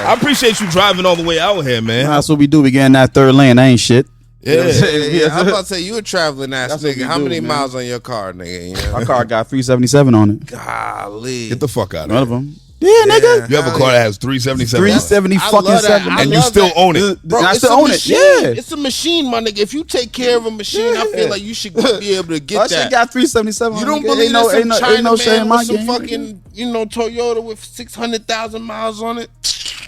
Speaker 4: I appreciate you driving all the way out here, man.
Speaker 3: That's what we do. We get in that third lane. That ain't shit.
Speaker 5: Yeah. I'm about to say, you a traveling ass nigga. How many miles on your car, nigga?
Speaker 3: My car got 377 on it.
Speaker 5: Golly.
Speaker 4: Get the fuck out of
Speaker 3: One
Speaker 4: here.
Speaker 3: of them. Yeah, nigga.
Speaker 4: You have a car that has 377.
Speaker 3: 370 fucking 7.
Speaker 4: And you still own it.
Speaker 5: Bro,
Speaker 3: I
Speaker 5: it's
Speaker 3: still
Speaker 5: a
Speaker 3: own
Speaker 5: machine.
Speaker 3: it. Yeah.
Speaker 5: It's a machine, my nigga. If you take care of a machine, I feel like you should be able to get
Speaker 3: I
Speaker 5: that.
Speaker 3: shit got 377
Speaker 5: You
Speaker 3: on
Speaker 5: don't
Speaker 3: it.
Speaker 5: believe that some China
Speaker 3: shame in
Speaker 5: man
Speaker 3: my
Speaker 5: with some
Speaker 3: game.
Speaker 5: fucking, Toyota with 600,000 miles on it?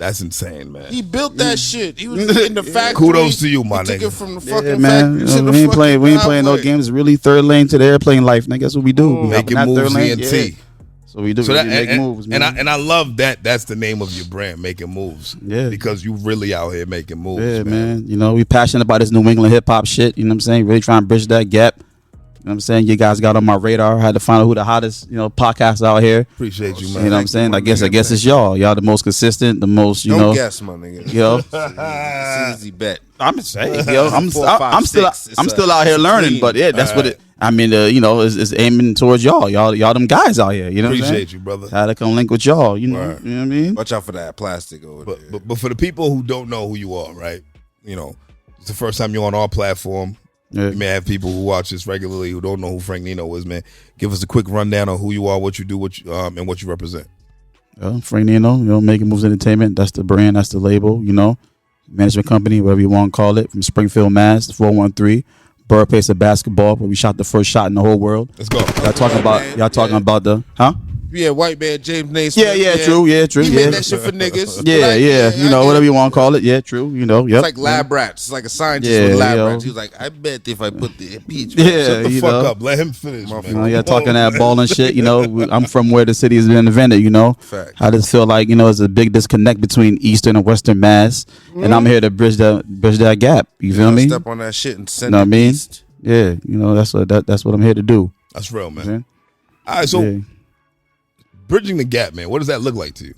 Speaker 4: That's insane, man.
Speaker 5: He built that shit. He was in the factory.
Speaker 4: Kudos to you, my
Speaker 5: he took
Speaker 4: nigga.
Speaker 5: it from the fucking
Speaker 3: man.
Speaker 5: factory to the
Speaker 3: We ain't
Speaker 5: fucking
Speaker 3: playing no
Speaker 5: driveway.
Speaker 3: games. It's really third lane to the airplane life, nigga. That's what we do.
Speaker 4: Making Moves Ent.
Speaker 3: So we do.
Speaker 4: So
Speaker 3: we
Speaker 4: that,
Speaker 3: make moves, man.
Speaker 4: and I love that. That's the name of your brand, Making Moves.
Speaker 3: Yeah.
Speaker 4: Because you really out here making moves,
Speaker 3: Yeah,
Speaker 4: man.
Speaker 3: We passionate about this New England hip hop shit. You know what I'm saying? Really trying to bridge that gap. You know what I'm saying? You guys got on my radar. I had to find out who the hottest, podcasts out here.
Speaker 4: Appreciate you, man.
Speaker 3: You know what I'm saying? I guess it's y'all. Y'all the most consistent, the most,
Speaker 5: Don't guess, my nigga.
Speaker 3: It's
Speaker 5: an easy bet.
Speaker 3: I'm just saying, I'm
Speaker 5: 4, 5,
Speaker 3: still
Speaker 5: 6.
Speaker 3: I'm still out here learning,
Speaker 5: clean.
Speaker 3: but yeah, that's what it. I mean, is aiming towards y'all. Y'all them guys out here. You know what I'm saying?
Speaker 4: Appreciate you, brother.
Speaker 3: How to come link with y'all. You know what I mean?
Speaker 5: Watch out for that plastic over there.
Speaker 4: But for the people who don't know who you are, right? It's the first time you're on our platform.
Speaker 3: Yeah.
Speaker 4: You may have people who watch this regularly who don't know who Frank Nino is, man. Give us a quick rundown on who you are, what you do, and what you represent.
Speaker 3: Frank Nino, Making Moves Entertainment. That's the brand. That's the label. Management company, whatever you want to call it, from Springfield, Mass. 413. Birthplace of basketball, where we shot the first shot in the whole world.
Speaker 4: Let's go.
Speaker 3: Y'all talking about the
Speaker 5: Yeah, white man James Naismith.
Speaker 3: Yeah, true.
Speaker 5: He made that shit for niggas.
Speaker 3: Yeah. Whatever you want to call it. Yeah, true. Yep.
Speaker 5: It's like lab rats. It's like a scientist with lab rats. He was like, I bet if I put the impeachment.
Speaker 3: Yeah,
Speaker 4: Shut the fuck up. Let him finish, man.
Speaker 3: Talking that ball and shit. I'm from where the city has been invented.
Speaker 5: Fact.
Speaker 3: I just feel like there's a big disconnect between Eastern and Western Mass, and I'm here to bridge that gap. You feel me?
Speaker 5: Step on that shit and send
Speaker 3: Know what I
Speaker 5: it
Speaker 3: mean?
Speaker 5: east.
Speaker 3: Yeah, that's what I'm here to do.
Speaker 4: That's real, man.
Speaker 3: Okay?
Speaker 4: All right, so
Speaker 3: Yeah.
Speaker 4: bridging the gap, man. What does that look like to you?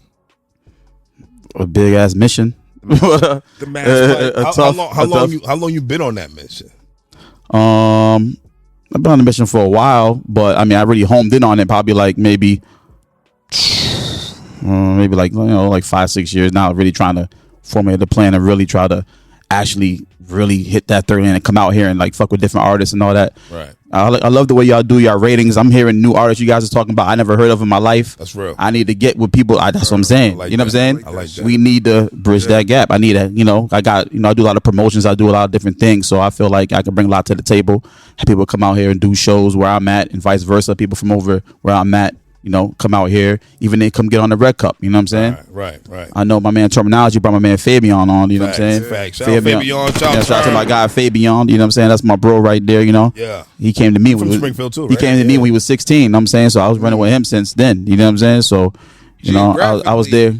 Speaker 3: A big ass mission.
Speaker 5: The mass
Speaker 4: How long you been on that mission?
Speaker 3: I've been on the mission for a while, but I mean, I really homed in on it probably like maybe like 5-6 years now. Really trying to formulate the plan and really try to actually really hit that third lane and come out here and like fuck with different artists and all that.
Speaker 4: Right.
Speaker 3: I love the way y'all do your ratings. I'm hearing new artists you guys are talking about I never heard of in my life.
Speaker 4: That's real.
Speaker 3: I need to get with people. That's what I'm saying.
Speaker 4: like
Speaker 3: You know what I'm saying?
Speaker 4: I like that.
Speaker 3: We need to bridge that gap. I need to, I do a lot of promotions. I do a lot of different things. So I feel like I can bring a lot to the table. Have people come out here and do shows where I'm at and vice versa. People from over where I'm at, come out here. Even they come get on the Red Cup. You know what I'm saying?
Speaker 4: Right.
Speaker 3: I know my man Terminology brought my man Fabian on. You know what I'm saying?
Speaker 4: Facts. Shout out Fabian.
Speaker 3: Shout out to my guy Fabian. You know what I'm saying? That's my bro right there.
Speaker 4: Yeah.
Speaker 3: He came to me
Speaker 4: From
Speaker 3: when
Speaker 4: Springfield too,
Speaker 3: He
Speaker 4: right?
Speaker 3: came to me when he was 16. You know what I'm saying? So I was running with him since then. You know what I'm saying? So I was there.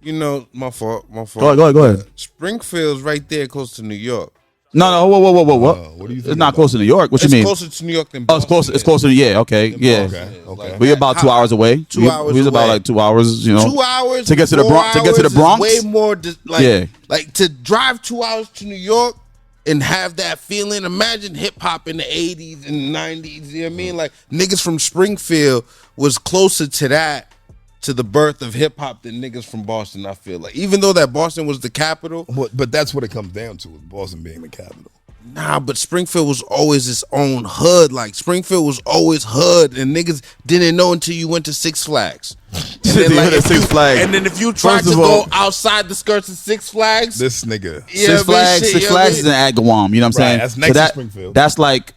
Speaker 5: You know, my fault.
Speaker 3: Go ahead.
Speaker 5: Springfield's right there, close to New York.
Speaker 3: No, whoa.
Speaker 4: What do you think?
Speaker 3: It's not close to New York. What you mean?
Speaker 5: It's closer to New York than
Speaker 3: Oh,
Speaker 5: Boston.
Speaker 3: it's closer. Yeah, okay, yeah.
Speaker 4: Okay.
Speaker 3: We're about 2 hours away.
Speaker 5: 2 hours
Speaker 3: We're about
Speaker 5: away.
Speaker 3: like 2 hours. You know,
Speaker 5: 2 hours
Speaker 3: to get to the
Speaker 5: 4
Speaker 3: Bronx. To get to the
Speaker 5: hours is
Speaker 3: Bronx.
Speaker 5: way more. Like,
Speaker 3: Yeah.
Speaker 5: like to drive 2 hours to New York and have that feeling. Imagine hip hop in the 80s and 90s. You know what I mean? Like niggas from Springfield was closer to that, to the birth of hip hop, than niggas from Boston. I feel like, even though that Boston was the capital.
Speaker 4: But that's what it comes down to, with Boston being the capital.
Speaker 5: Nah, but Springfield was always its own hood. Like Springfield was always hood, and niggas didn't know until you went to Six Flags. And then, like, and then if you tried to go outside the skirts of Six Flags,
Speaker 4: This nigga.
Speaker 3: Six Flags is in Agawam. You know what I'm saying?
Speaker 4: That's next to Springfield.
Speaker 3: That's like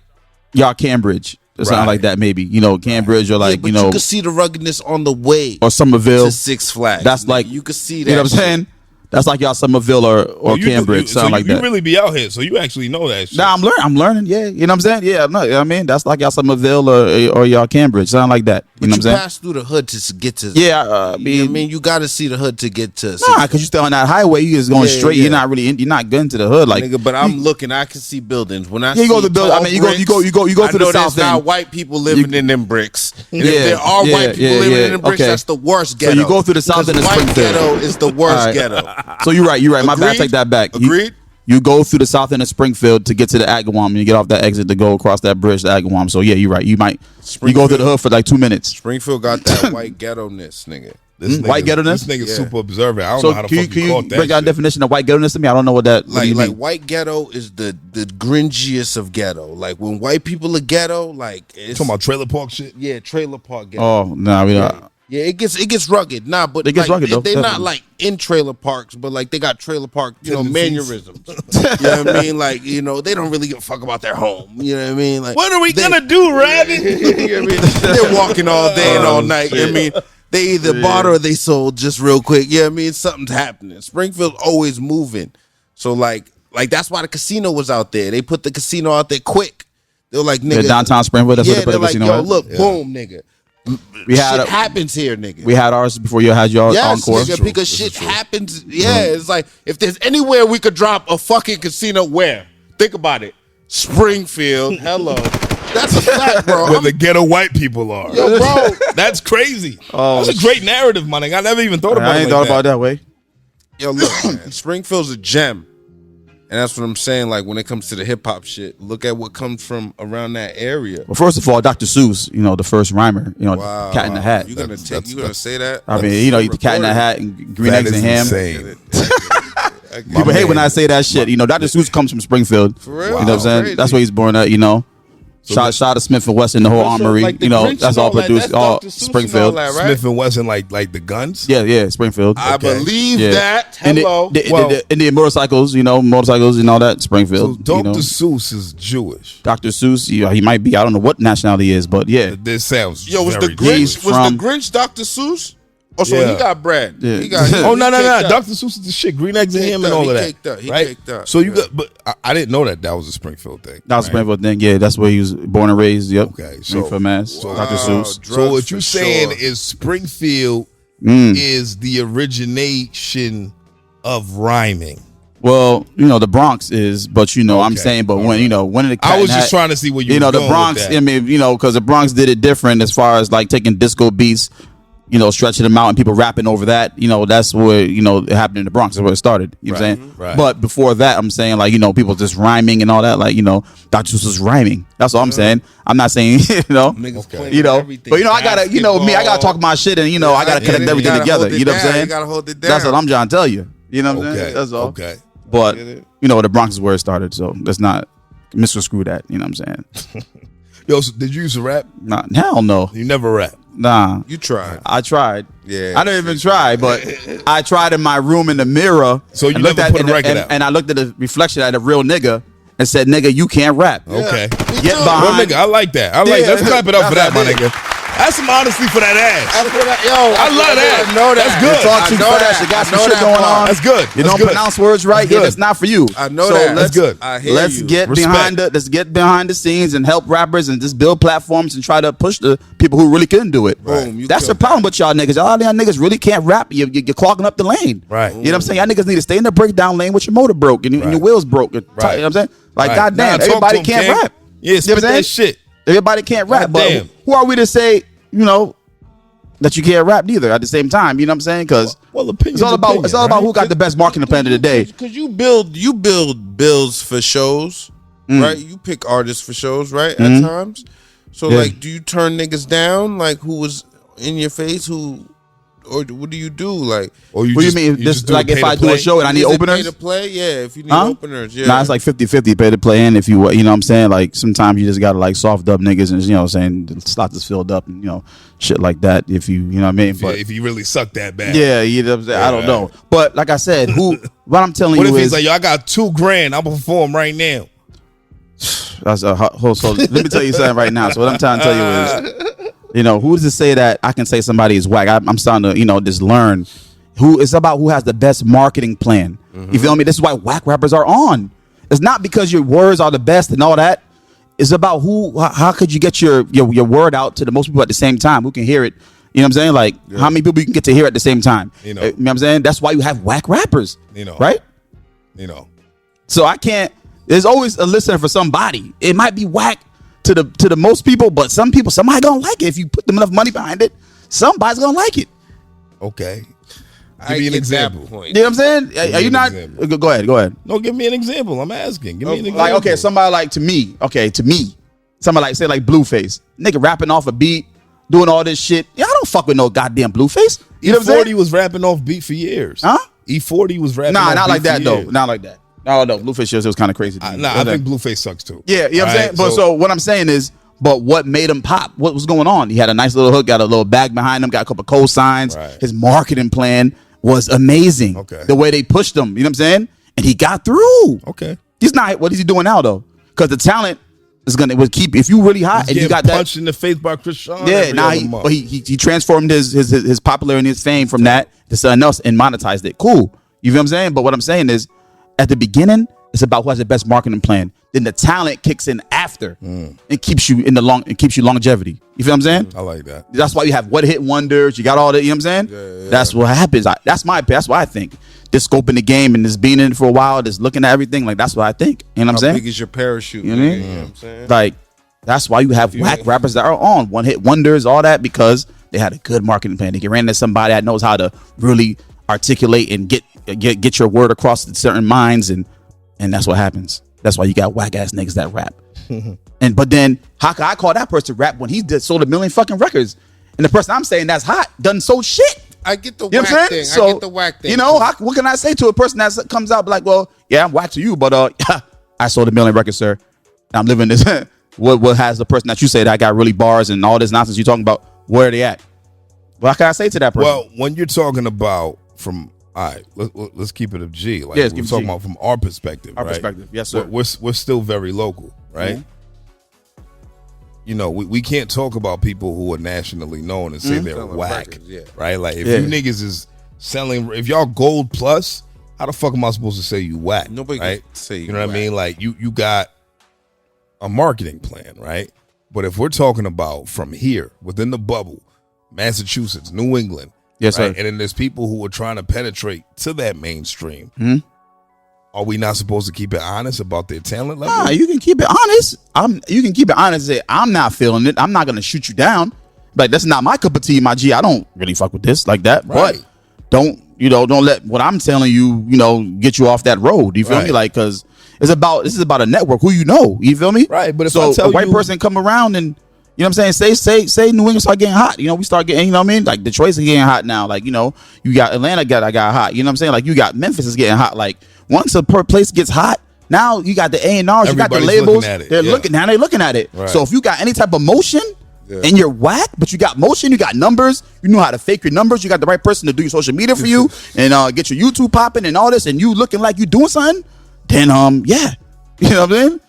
Speaker 3: y'all Cambridge or something like that. Maybe Cambridge or like
Speaker 5: but you could see the ruggedness on the way
Speaker 3: or Somerville
Speaker 5: to Six Flags.
Speaker 3: That's like
Speaker 5: you could see that.
Speaker 3: You know what I'm saying? That's like y'all Somerville or Cambridge, something like that.
Speaker 4: You really be out here, so you actually know that shit.
Speaker 3: Nah, I'm learning. Yeah, you know what I'm saying? Yeah, no, I mean that's like y'all Somerville or y'all Cambridge, something like that. You know what I'm saying?
Speaker 5: Pass through the hood to get to.
Speaker 3: Yeah,
Speaker 5: I mean, you got to see the hood to get to.
Speaker 3: Nah, because you still on that highway, you just going straight.
Speaker 5: Yeah.
Speaker 3: You're not getting to the hood, like.
Speaker 5: Nigga, but I'm looking. I can see buildings. When I
Speaker 3: you
Speaker 5: see
Speaker 3: go to build. I mean, you go to the south
Speaker 5: there's not
Speaker 3: end.
Speaker 5: white people living in them bricks. And if
Speaker 3: Yeah,
Speaker 5: there are white people living in them bricks,
Speaker 3: okay.
Speaker 5: that's the worst ghetto.
Speaker 3: So you go through the south end of
Speaker 5: White
Speaker 3: Springfield.
Speaker 5: ghetto is the worst
Speaker 3: All right.
Speaker 5: ghetto.
Speaker 3: So you're right. My bad.
Speaker 5: Agreed?
Speaker 3: Take that back.
Speaker 5: Agreed?
Speaker 3: You go through the south end of Springfield to get to the Agawam, and you get off that exit to go across that bridge to Agawam. So yeah, you're right. You go through the hood for like 2 minutes.
Speaker 5: Springfield got that white ghetto-ness, nigga.
Speaker 3: White ghetto-ness?
Speaker 4: This nigga's super observant. I don't
Speaker 3: So
Speaker 4: know how the fuck
Speaker 3: can
Speaker 4: you
Speaker 3: you
Speaker 4: caught that
Speaker 3: break down
Speaker 4: shit.
Speaker 3: a definition of white ghetto-ness to me? I don't know what that. What do you
Speaker 5: Like
Speaker 3: mean?
Speaker 5: white ghetto is the gringiest of ghetto. Like when white people are ghetto, like it's
Speaker 4: Talking about trailer park shit?
Speaker 5: yeah, trailer park ghetto.
Speaker 3: Oh no, we don't.
Speaker 5: Yeah, it gets rugged. Nah, but
Speaker 3: It gets rugged, though,
Speaker 5: they're not
Speaker 3: definitely.
Speaker 5: like in trailer parks, but like they got trailer park,
Speaker 4: Tendencies.
Speaker 5: mannerisms. You know what I mean? Like, they don't really give a fuck about their home. You know what I mean? Like,
Speaker 4: What are we gonna do, Rabbit?
Speaker 5: you know what I mean? They're walking all day and all night. You know what I mean? They either bought or they sold just real quick. You know what I mean? Something's happening. Springfield's always moving. So like that's why the casino was out there. They put the casino out there quick. They were like, nigga.
Speaker 3: Yeah, downtown Springfield. That's
Speaker 5: yeah,
Speaker 3: what they
Speaker 5: they're
Speaker 3: put the
Speaker 5: like,
Speaker 3: casino
Speaker 5: yo,
Speaker 3: at.
Speaker 5: look, boom, nigga.
Speaker 3: We had
Speaker 5: shit happens here, nigga.
Speaker 3: we had ours before you had yours.
Speaker 5: Yes,
Speaker 3: Encore.
Speaker 5: nigga, because shit happens. Yeah, it's like if there's anywhere we could drop a fucking casino, where? Think about it. Springfield. Hello. That's a fact, bro.
Speaker 4: Where the ghetto white people are.
Speaker 5: Yo, bro.
Speaker 4: That's crazy. That's a great narrative, my nigga. I never even thought about it.
Speaker 3: I ain't thought about it that way.
Speaker 5: Yo, look, man. Springfield's a gem. And that's what I'm saying. Like, when it comes to the hip hop shit, look at what comes from around that area.
Speaker 3: Well, first of all, Dr. Seuss, the first rheimer,
Speaker 5: Wow.
Speaker 3: Cat in the Hat.
Speaker 5: You gonna say that?
Speaker 3: I mean, the Cat in the Hat and green
Speaker 4: That
Speaker 3: eggs
Speaker 4: is
Speaker 3: and ham.
Speaker 4: insane.
Speaker 3: People hate when I say that shit. Dr. Seuss comes from Springfield.
Speaker 5: For real?
Speaker 3: You know what I'm saying?
Speaker 5: Crazy.
Speaker 3: That's where he's born at, Shot of Smith and Wesson, the whole armory.
Speaker 5: like the Grinch
Speaker 3: That's
Speaker 5: and
Speaker 3: all
Speaker 5: all that,
Speaker 3: produced.
Speaker 5: that's
Speaker 3: All
Speaker 5: Dr. Seuss and
Speaker 3: Springfield.
Speaker 5: all that, right?
Speaker 4: Smith and Wesson, like the guns?
Speaker 3: Yeah, Springfield.
Speaker 5: I
Speaker 4: Okay.
Speaker 5: believe
Speaker 3: Yeah.
Speaker 5: that.
Speaker 3: And
Speaker 5: Hello.
Speaker 3: the Indian motorcycles, motorcycles and all that.
Speaker 4: So
Speaker 3: Springfield.
Speaker 4: Dr. Seuss is Jewish.
Speaker 3: Dr. Seuss, he might be. I don't know what nationality he is, but yeah.
Speaker 4: This sounds
Speaker 5: Yo, was the
Speaker 4: very
Speaker 5: Grinch
Speaker 3: He's from-
Speaker 5: the Grinch Dr. Seuss? Oh, so
Speaker 4: Yeah.
Speaker 5: he got bread.
Speaker 3: Yeah.
Speaker 5: He got,
Speaker 4: Oh no!
Speaker 5: he caked up.
Speaker 4: Dr. Seuss is the shit. Green eggs and
Speaker 5: Caked
Speaker 4: ham and
Speaker 5: up.
Speaker 4: all
Speaker 5: He
Speaker 4: of that.
Speaker 5: caked up. He
Speaker 4: right?
Speaker 5: caked up.
Speaker 4: So you
Speaker 5: Yeah.
Speaker 4: got, but I didn't know that was a Springfield thing.
Speaker 3: That was
Speaker 4: right?
Speaker 3: Springfield thing. Yeah, that's where he was born and raised. Yep.
Speaker 4: Okay, so-
Speaker 3: Springfield, Mass.
Speaker 4: so-
Speaker 3: Dr. Seuss.
Speaker 5: Drugs
Speaker 4: So what
Speaker 5: for
Speaker 4: you're saying
Speaker 5: sure.
Speaker 4: is Springfield is the origination of rhyming.
Speaker 3: Well, the Bronx is, but I'm
Speaker 4: Okay.
Speaker 3: saying, but
Speaker 4: All
Speaker 3: when
Speaker 4: right.
Speaker 3: when the Cat
Speaker 4: I was
Speaker 3: in
Speaker 4: just
Speaker 3: Hat-
Speaker 4: trying to see where you
Speaker 3: the
Speaker 4: were going
Speaker 3: Bronx.
Speaker 4: with that.
Speaker 3: I mean, because the Bronx did it different as far as like taking disco beats, stretching them out and people rapping over that. That's where it happened in the Bronx. That's where it started. You know what I'm saying?
Speaker 4: Right.
Speaker 3: But before that, I'm saying like people just rhyming and all that. Like Dr. Seuss was rhyming. That's all I'm saying. I'm not saying
Speaker 5: Niggas claiming everything.
Speaker 3: but I gotta me. I gotta talk my shit and I gotta
Speaker 5: get
Speaker 3: connect
Speaker 5: it.
Speaker 3: everything
Speaker 5: You gotta
Speaker 3: together.
Speaker 5: hold it
Speaker 3: You know what I'm
Speaker 5: down.
Speaker 3: saying?
Speaker 5: You gotta hold it down.
Speaker 3: That's what I'm trying to tell you. You know what I'm
Speaker 4: Okay.
Speaker 3: saying? That's all.
Speaker 4: Okay.
Speaker 3: But
Speaker 5: Get it.
Speaker 3: the Bronx is where it started, so let's not misconstrue that. You know what I'm saying?
Speaker 4: Yo, so did you used to rap?
Speaker 3: Nah, hell no.
Speaker 4: You never rap.
Speaker 3: Nah.
Speaker 5: You tried.
Speaker 3: I tried.
Speaker 5: Yeah.
Speaker 3: I didn't even try, but I tried in my room in the mirror.
Speaker 4: So you
Speaker 3: and looked
Speaker 4: never
Speaker 3: at
Speaker 4: put a
Speaker 3: and-
Speaker 4: record
Speaker 3: and,
Speaker 4: out?
Speaker 3: and I looked at the reflection at a real nigga and said, "Nigga, you can't rap."
Speaker 4: Okay.
Speaker 3: Get
Speaker 4: Well,
Speaker 3: behind.
Speaker 4: nigga, I like that. Let's clap it up for that, my nigga. That's some honesty for that ass.
Speaker 5: I
Speaker 4: love that.
Speaker 5: I know that.
Speaker 4: That's good.
Speaker 3: You talk too fast. You got some shit going on.
Speaker 4: That's good.
Speaker 3: You
Speaker 4: That's
Speaker 3: don't
Speaker 4: good.
Speaker 3: pronounce words right. Yeah, that's not for you.
Speaker 5: I know
Speaker 3: so
Speaker 5: that.
Speaker 4: That's good.
Speaker 5: I hear
Speaker 3: Let's
Speaker 5: you.
Speaker 3: get
Speaker 4: Respect.
Speaker 3: let's get behind the scenes and help rappers and just build platforms and try to push the people who really couldn't do it.
Speaker 5: Boom, you
Speaker 3: That's the
Speaker 5: killed
Speaker 3: problem with y'all niggas. Y'all niggas really can't rap. You're clogging up the lane.
Speaker 4: Right.
Speaker 3: You know what I'm saying? Y'all niggas need to stay in the breakdown lane with your motor broke and your wheels broke. You know what I'm saying? Like,
Speaker 4: Right.
Speaker 3: goddamn,
Speaker 4: Nah, talk
Speaker 3: everybody
Speaker 4: to 'em,
Speaker 3: can't
Speaker 4: King.
Speaker 3: rap.
Speaker 4: Yeah, spit that shit.
Speaker 3: Everybody can't rap. But
Speaker 4: Goddamn.
Speaker 3: who are we to say, that you can't rap neither at the same time? You know what I'm saying? Because
Speaker 4: Well, opinion's
Speaker 3: it's all about who got the best marketing plan of the day.
Speaker 5: Because you build bills for shows, right? You pick artists for shows, right? At times. So like, do you turn niggas down? Like, who was in your face? Or what do you do? Like,
Speaker 4: Or you
Speaker 3: What do you
Speaker 4: just-
Speaker 3: mean?
Speaker 4: you
Speaker 3: This
Speaker 4: just do
Speaker 3: like if
Speaker 4: pay to
Speaker 3: I do a
Speaker 4: play?
Speaker 3: show and I need
Speaker 5: is it pay
Speaker 3: openers?
Speaker 5: to play? Yeah, if you need
Speaker 3: Huh?
Speaker 5: openers, yeah.
Speaker 3: Nah, it's like 50-50 pay to play in if you know what I'm saying? Like sometimes you just gotta like soft up niggas and saying the slot is filled up and shit like that if you know what I mean. But
Speaker 4: if you really suck that bad.
Speaker 3: yeah, you know what I'm saying? I don't know. But like I said, what I'm telling
Speaker 4: What
Speaker 3: you
Speaker 4: if
Speaker 3: is
Speaker 4: he's like, yo, I got $2,000. I'll perform right now.
Speaker 3: that's so let me tell you something right now. So what I'm trying to tell you is who's to say that I can say somebody is whack? I'm starting to just learn it's about who has the best marketing plan. You feel me? This is why whack rappers are on. It's not because your words are the best and all that. It's about how could you get your word out to the most people at the same time who can hear it. You know what I'm saying? Like how many people you can get to hear at the same time. You know what I'm saying? That's why you have whack rappers. Right? So I can't. There's always a listener for somebody. It might be whack to the most people, but somebody gonna like it if you put them enough money behind it. Somebody's gonna like it.
Speaker 4: Okay. Give me an example.
Speaker 3: You know what I'm saying? Are you not? Go ahead.
Speaker 4: No, give me an example. I'm asking. Give me an example.
Speaker 3: Like, okay, somebody like to me, somebody like say like Blueface, nigga rapping off a beat, doing all this shit. Yeah, I don't fuck with no goddamn Blueface. You know what I'm saying?
Speaker 4: E40 was rapping off beat for years.
Speaker 3: Huh?
Speaker 4: E40 was rapping.
Speaker 3: Nah,
Speaker 4: off
Speaker 3: not
Speaker 4: beat
Speaker 3: like that
Speaker 4: for
Speaker 3: though.
Speaker 4: years.
Speaker 3: Not like that. No, Blueface shows it was kind of crazy.
Speaker 4: I think Blueface sucks too.
Speaker 3: Yeah, you know what I'm saying? But so what I'm saying is, but what made him pop? What was going on? He had a nice little hook, got a little bag behind him, got a couple cosigns.
Speaker 4: Right.
Speaker 3: His marketing plan was amazing.
Speaker 4: Okay.
Speaker 3: The way they pushed him, you know what I'm saying? And he got through.
Speaker 4: Okay.
Speaker 3: He's not. What is he doing now though? Because the talent is would keep if you really hot and you got that.
Speaker 4: Punched in the face by Chris Sean.
Speaker 3: Yeah, now he transformed his popularity and his fame from that to something else and monetized it. Cool. You feel what I'm saying? But what I'm saying is, at the beginning, it's about who has the best marketing plan. Then the talent kicks in after and keeps you it keeps you longevity. You feel what I'm saying?
Speaker 4: I like that.
Speaker 3: That's why you have what hit wonders. You got all that. You know what I'm saying?
Speaker 5: Yeah.
Speaker 3: That's what happens. That's why I think. Just scoping the game and just being in it for a while, just looking at everything. Like that's what I think. You know what I'm saying?
Speaker 5: How big is your parachute?
Speaker 3: You know what I mean?
Speaker 5: You know what I'm saying?
Speaker 3: Like that's why you have whack rappers that are on one hit wonders, all that because they had a good marketing plan. They get ran into somebody that knows how to really articulate and get your word across to certain minds, and that's what happens. That's why you got whack ass niggas that rap. But then how can I call that person rap when he sold 1 million fucking records, and the person I'm saying that's hot done sold shit.
Speaker 5: I get the
Speaker 3: You know
Speaker 5: whack
Speaker 3: what I'm saying?
Speaker 5: thing. I get the whack thing.
Speaker 3: What can I say to a person that comes out like, well, yeah, I'm whack to you, but I sold 1 million records, sir. I'm living this. What has the person that you say that got really bars and all this nonsense you talking about? Where are they at? What can I say to that person?
Speaker 4: Well, when you're talking about from, all right, let's keep it a G. Like we're talking about from our perspective.
Speaker 3: Our
Speaker 4: right?
Speaker 3: perspective, yes, sir.
Speaker 4: We're still very local, right? We can't talk about people who are nationally known and say they're
Speaker 5: Selling
Speaker 4: whack,
Speaker 5: records, yeah.
Speaker 4: right? Like if you niggas is selling, if y'all gold plus, how the fuck am I supposed to say you whack?
Speaker 5: Nobody
Speaker 4: right?
Speaker 5: can say
Speaker 4: you know what
Speaker 5: whack.
Speaker 4: I mean? Like you got a marketing plan, right? But if we're talking about from here within the bubble, Massachusetts, New England,
Speaker 3: yes,
Speaker 4: right?
Speaker 3: sir.
Speaker 4: And then there's people who are trying to penetrate to that mainstream. Are we not supposed to keep it honest about their talent level?
Speaker 3: Nah, you can keep it honest. You can keep it honest. Say I'm not feeling it. I'm not gonna shoot you down. Like that's not my cup of tea, my G. I don't really fuck with this like that.
Speaker 4: Right.
Speaker 3: But don't let what I'm telling you, get you off that road. You feel me? Like because this is about a network. Who you know? You feel me?
Speaker 4: Right. But if
Speaker 3: so
Speaker 4: I tell
Speaker 3: a white
Speaker 4: you,
Speaker 3: person come around and you know what I'm saying? Say New England start getting hot. We start getting, you know what I mean? Like Detroit's getting hot now. Like, you got Atlanta got hot. You know what I'm saying? Like you got Memphis is getting hot. Like once a place gets hot, now you got the A&Rs, you got the
Speaker 4: Everybody's
Speaker 3: labels.
Speaker 4: looking at it.
Speaker 3: They're looking at it.
Speaker 4: Right.
Speaker 3: So if you got any type of motion and you're whack, but you got motion, you got numbers, you know how to fake your numbers, you got the right person to do your social media for you and get your YouTube popping and all this, and you looking like you doing something, then yeah. You know what I'm saying?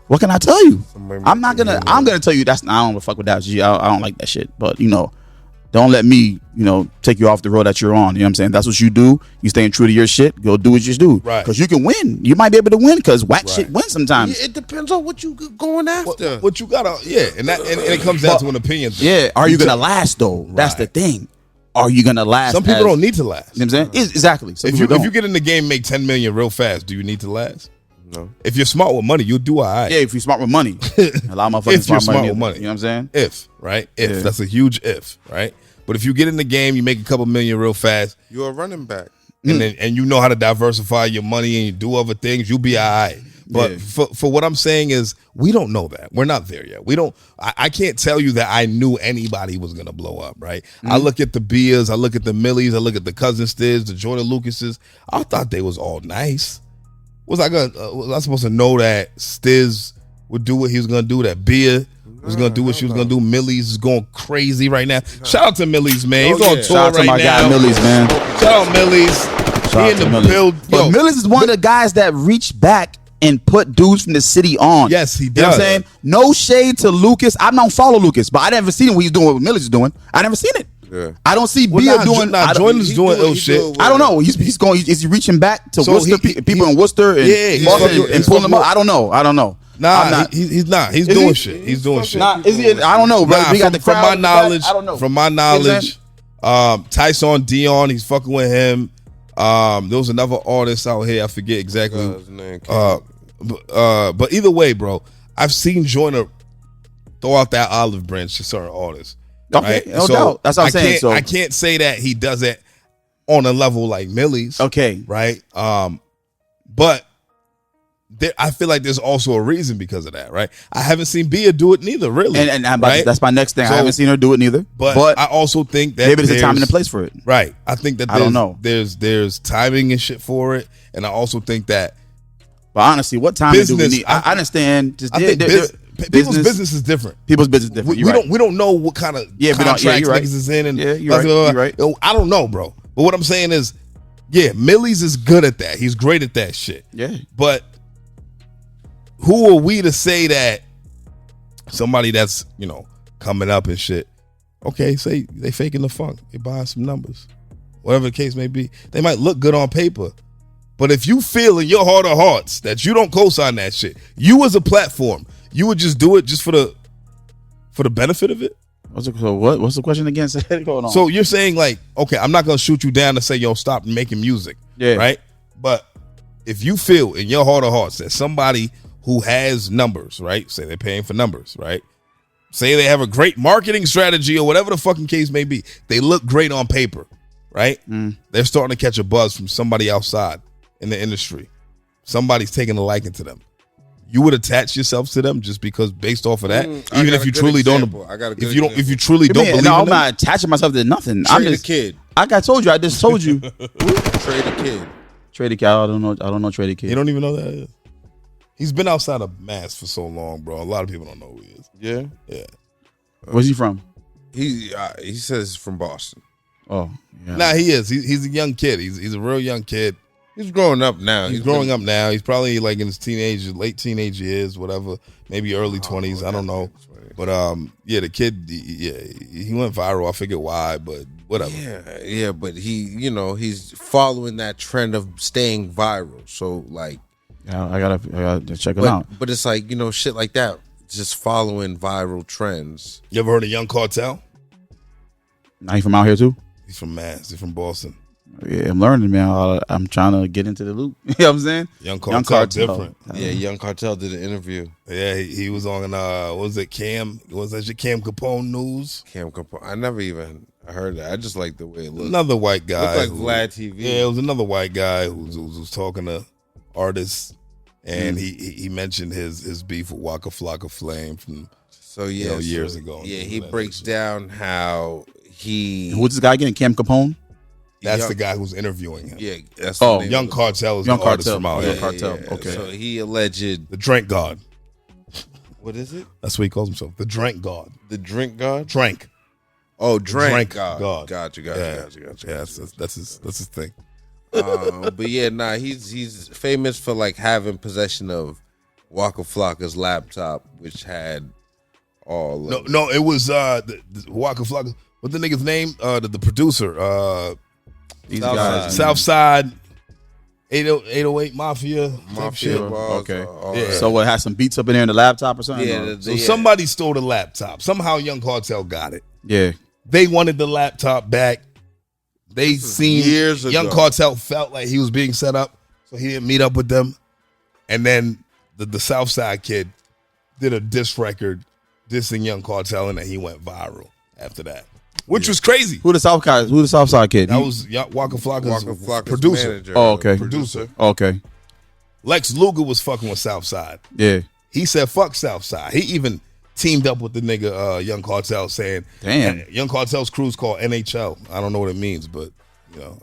Speaker 3: What can I tell you?
Speaker 5: Somebody
Speaker 3: I'm gonna tell you I don't fuck with that. I don't like that shit. But don't let me, take you off the road that you're on. You know what I'm saying? That's what you do. You staying true to your shit. Go do what you do.
Speaker 4: Right.
Speaker 3: Because you can win. You might be able to win because whack shit wins sometimes.
Speaker 5: Yeah, it depends on what you going after.
Speaker 4: What you gotta, and it comes down to an opinion thing.
Speaker 3: Yeah. Are you gonna last though? That's the thing. Are you gonna last?
Speaker 4: Some people don't need to last.
Speaker 3: You know what I'm saying? Exactly.
Speaker 4: If you get in the game, make 10 million real fast, do you need to last?
Speaker 5: No.
Speaker 4: If you're smart with money, you'll do all right.
Speaker 3: Yeah, if you're smart with money. A lot of motherfuckers
Speaker 4: If you're smart with
Speaker 3: either.
Speaker 4: money.
Speaker 3: You know what I'm saying?
Speaker 4: If, right? If. That's a huge if, right? But if you get in the game, you make a couple million real fast,
Speaker 5: You're a running back.
Speaker 4: and you know how to diversify your money and you do other things, you'll be all right. But for what I'm saying is, we don't know that. We're not there yet. We don't. I can't tell you that I knew anybody was gonna blow up, right? I look at the Beers, I look at the Millies, I look at the Cousin Stiz, the Jordan Lucases. I thought they was all nice. Was I supposed to know that Stiz would do what he was gonna do? That Beer was gonna do what she was gonna do. Millie's is going crazy right now. Shout out to Millie's, man. He's on tour
Speaker 3: Shout out to
Speaker 4: right
Speaker 3: my
Speaker 4: now.
Speaker 3: guy Millie's, man.
Speaker 4: Shout out Millie's. He in the build.
Speaker 3: But Millie's is one of the guys that reached back and put dudes from the city on.
Speaker 4: Yes, he
Speaker 3: You know what I'm
Speaker 4: does.
Speaker 3: saying? No shade to Lucas. I don't follow Lucas, but I never seen what he's doing, what Millie's is doing. I never seen it.
Speaker 5: Yeah.
Speaker 3: I don't see Bia doing.
Speaker 4: Jordan's doing ill shit.
Speaker 3: I don't know. He's going. Is he reaching back to
Speaker 4: So
Speaker 3: Worcester? People in Worcester and
Speaker 4: he's
Speaker 3: Boston
Speaker 4: fucking-
Speaker 3: and pulling them up. I don't know.
Speaker 4: Nah, he's not. He's doing shit. He's doing shit.
Speaker 3: Nah, is he? I don't know, bro.
Speaker 4: Nah,
Speaker 3: We got the
Speaker 4: from
Speaker 3: crowd
Speaker 4: my knowledge,
Speaker 3: I don't know.
Speaker 4: from my knowledge, Tyson Dion, he's fucking with him. There was another artist out here, I forget exactly.
Speaker 5: His name
Speaker 4: But either way, bro, I've seen Joyner throw out that olive branch to certain artists.
Speaker 3: Okay,
Speaker 4: right?
Speaker 3: no doubt. That's what I'm saying. So
Speaker 4: I can't say that he does it on a level like Millie's.
Speaker 3: okay,
Speaker 4: Right. But I feel like there's also a reason because of that, right? I haven't seen Bia do it neither, really.
Speaker 3: and
Speaker 4: right?
Speaker 3: that's my next thing.
Speaker 4: So-
Speaker 3: I haven't seen her do it neither.
Speaker 4: But I also think that
Speaker 3: maybe there's a time and a
Speaker 4: there's-
Speaker 3: place for it.
Speaker 4: Right. I think that
Speaker 3: I don't know.
Speaker 4: There's timing and shit for it, and I also think that
Speaker 3: But honestly, what time do we
Speaker 4: Business,
Speaker 3: need? I understand. Just
Speaker 4: I think people's business is different.
Speaker 3: People's business is different.
Speaker 4: We don't know what kind of
Speaker 3: Yeah, we don't-
Speaker 4: contracts
Speaker 3: yeah, you're right.
Speaker 4: niggas is in, and
Speaker 3: Yeah, you're right, you're right.
Speaker 4: I don't know, bro. But what I'm saying is, yeah, Millie's is good at that. He's great at that shit.
Speaker 3: Yeah.
Speaker 4: But who are we to say that somebody that's coming up and shit? Okay, say they faking the funk. They buying some numbers, whatever the case may be. They might look good on paper. But if you feel in your heart of hearts that you don't co-sign that shit, you as a platform, you would just do it just for the benefit of it.
Speaker 3: What's the question again? Say it going on.
Speaker 4: So you're saying like, okay, I'm not gonna shoot you down to say, yo, stop making music.
Speaker 3: Yeah.
Speaker 4: Right? But if you feel in your heart of hearts that somebody who has numbers, right? Say they're paying for numbers, right? Say they have a great marketing strategy or whatever the fucking case may be. They look great on paper, right? They're starting to catch a buzz from somebody outside in the industry. Somebody's taking a liking to them. You would attach yourself to them just because based off of that, even if you truly don't. If you truly don't believe
Speaker 3: no,
Speaker 4: in
Speaker 3: I'm
Speaker 4: them,
Speaker 3: not attaching myself to nothing.
Speaker 5: Trade
Speaker 3: I'm
Speaker 5: a
Speaker 3: just
Speaker 5: kid.
Speaker 3: Like I told you, I just told you.
Speaker 5: Trade a kid.
Speaker 3: Trade a kid. I don't know. Trade a kid.
Speaker 4: you don't even know that. He's been outside of Mass for so long, bro. A lot of people don't know who he is.
Speaker 5: Yeah.
Speaker 4: Yeah.
Speaker 3: Where's he from?
Speaker 5: He says he's from Boston.
Speaker 3: Oh, yeah.
Speaker 4: Nah, he is. He's a young kid. He's a real young kid.
Speaker 5: He's growing up now.
Speaker 4: He's growing up now. He's probably like in his late teenage years, whatever, maybe early 20s. I don't know. But yeah, the kid, he went viral. I forget why, but whatever.
Speaker 5: Yeah, but he's following that trend of staying viral. So like,
Speaker 3: Yeah, I gotta check him out.
Speaker 5: But it's like, shit like that, just following viral trends.
Speaker 4: You ever heard of Young Cartel?
Speaker 3: Now he from out here too.
Speaker 4: He's from Mass. He's from Boston.
Speaker 3: Yeah, I'm learning, man. I'm trying to get into the loop. You know what I'm saying?
Speaker 4: Young Cartel different.
Speaker 5: Yeah, Young Cartel did an interview.
Speaker 4: Yeah, he was on. What was it Cam? Was that your Cam Capone news?
Speaker 5: Cam Capone. I never even heard that. I just like the way it looked.
Speaker 4: Another white guy.
Speaker 5: Looked like Vlad TV.
Speaker 4: Yeah, it was another white guy who was talking to artists, and he mentioned his beef with Waka Flocka Flame from years ago.
Speaker 5: Yeah, he breaks down how he.
Speaker 3: Who's this guy again? Cam Capone.
Speaker 4: That's the guy who's interviewing him.
Speaker 5: Yeah, that's
Speaker 3: Oh,
Speaker 5: the name
Speaker 4: Young
Speaker 5: of the-
Speaker 4: Cartel is
Speaker 3: Young
Speaker 4: the artist
Speaker 3: Cartel.
Speaker 4: from out
Speaker 3: Young
Speaker 4: here.
Speaker 3: Cartel.
Speaker 5: Yeah,
Speaker 3: Okay.
Speaker 5: So he alleged.
Speaker 4: The Drink God.
Speaker 5: What is it?
Speaker 4: That's what he calls himself. The Drink God.
Speaker 5: The drink god?
Speaker 4: Drank.
Speaker 5: Oh, drink
Speaker 4: Drink
Speaker 5: god.
Speaker 4: God.
Speaker 5: Gotcha.
Speaker 4: Yeah, that's his thing.
Speaker 5: But yeah, he's famous for like having possession of Waka Flocka's laptop, which had all.
Speaker 4: No, it was the Waka Flocka. What's the nigga's name? The producer.
Speaker 3: These guys.
Speaker 4: Southside 808 Mafia.
Speaker 3: Okay.
Speaker 4: Yeah.
Speaker 3: So it has some beats up in there in the laptop or something?
Speaker 5: Yeah.
Speaker 4: So somebody stole the laptop. Somehow Young Cartel got it.
Speaker 3: Yeah.
Speaker 4: They wanted the laptop back. They seen
Speaker 5: years ago.
Speaker 4: Young Cartel felt like he was being set up, so he didn't meet up with them. And then the Southside kid did a diss record dissing Young Cartel, and then he went viral after that, which was crazy.
Speaker 3: Who the Southside kid?
Speaker 4: That was Waka Flocka's producer.
Speaker 5: Manager,
Speaker 3: Oh, okay.
Speaker 4: Producer.
Speaker 3: Okay.
Speaker 4: Lex Luger was fucking with Southside.
Speaker 3: Yeah.
Speaker 4: He said, fuck Southside. He even teamed up with the nigga Young Cartel saying,
Speaker 3: damn.
Speaker 4: Young Cartel's crew's called NHL. I don't know what it means, but, you know.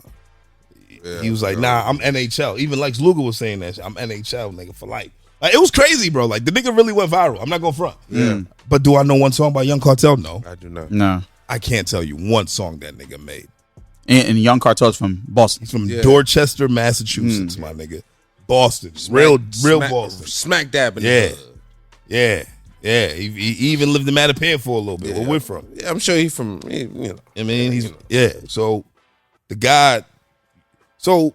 Speaker 4: He was like, nah, I'm NHL. Even Lex Luger was saying that shit. I'm NHL, nigga, for life. Like, it was crazy, bro. Like, the nigga really went viral. I'm not going to front.
Speaker 3: Yeah.
Speaker 4: But do I know one song by Young Cartel? No.
Speaker 5: I do not.
Speaker 3: No.
Speaker 4: I can't tell you one song that nigga made.
Speaker 3: And Young Cartel's from Boston.
Speaker 4: He's from Dorchester, Massachusetts, my nigga. Boston. Real Boston.
Speaker 5: Smack dab in the
Speaker 4: Yeah.
Speaker 5: hood.
Speaker 4: Yeah. Yeah. He even lived in Mattapan for a little bit. Where we're from.
Speaker 5: Yeah, I'm sure he's from, you know.
Speaker 4: I mean, he's So the guy. So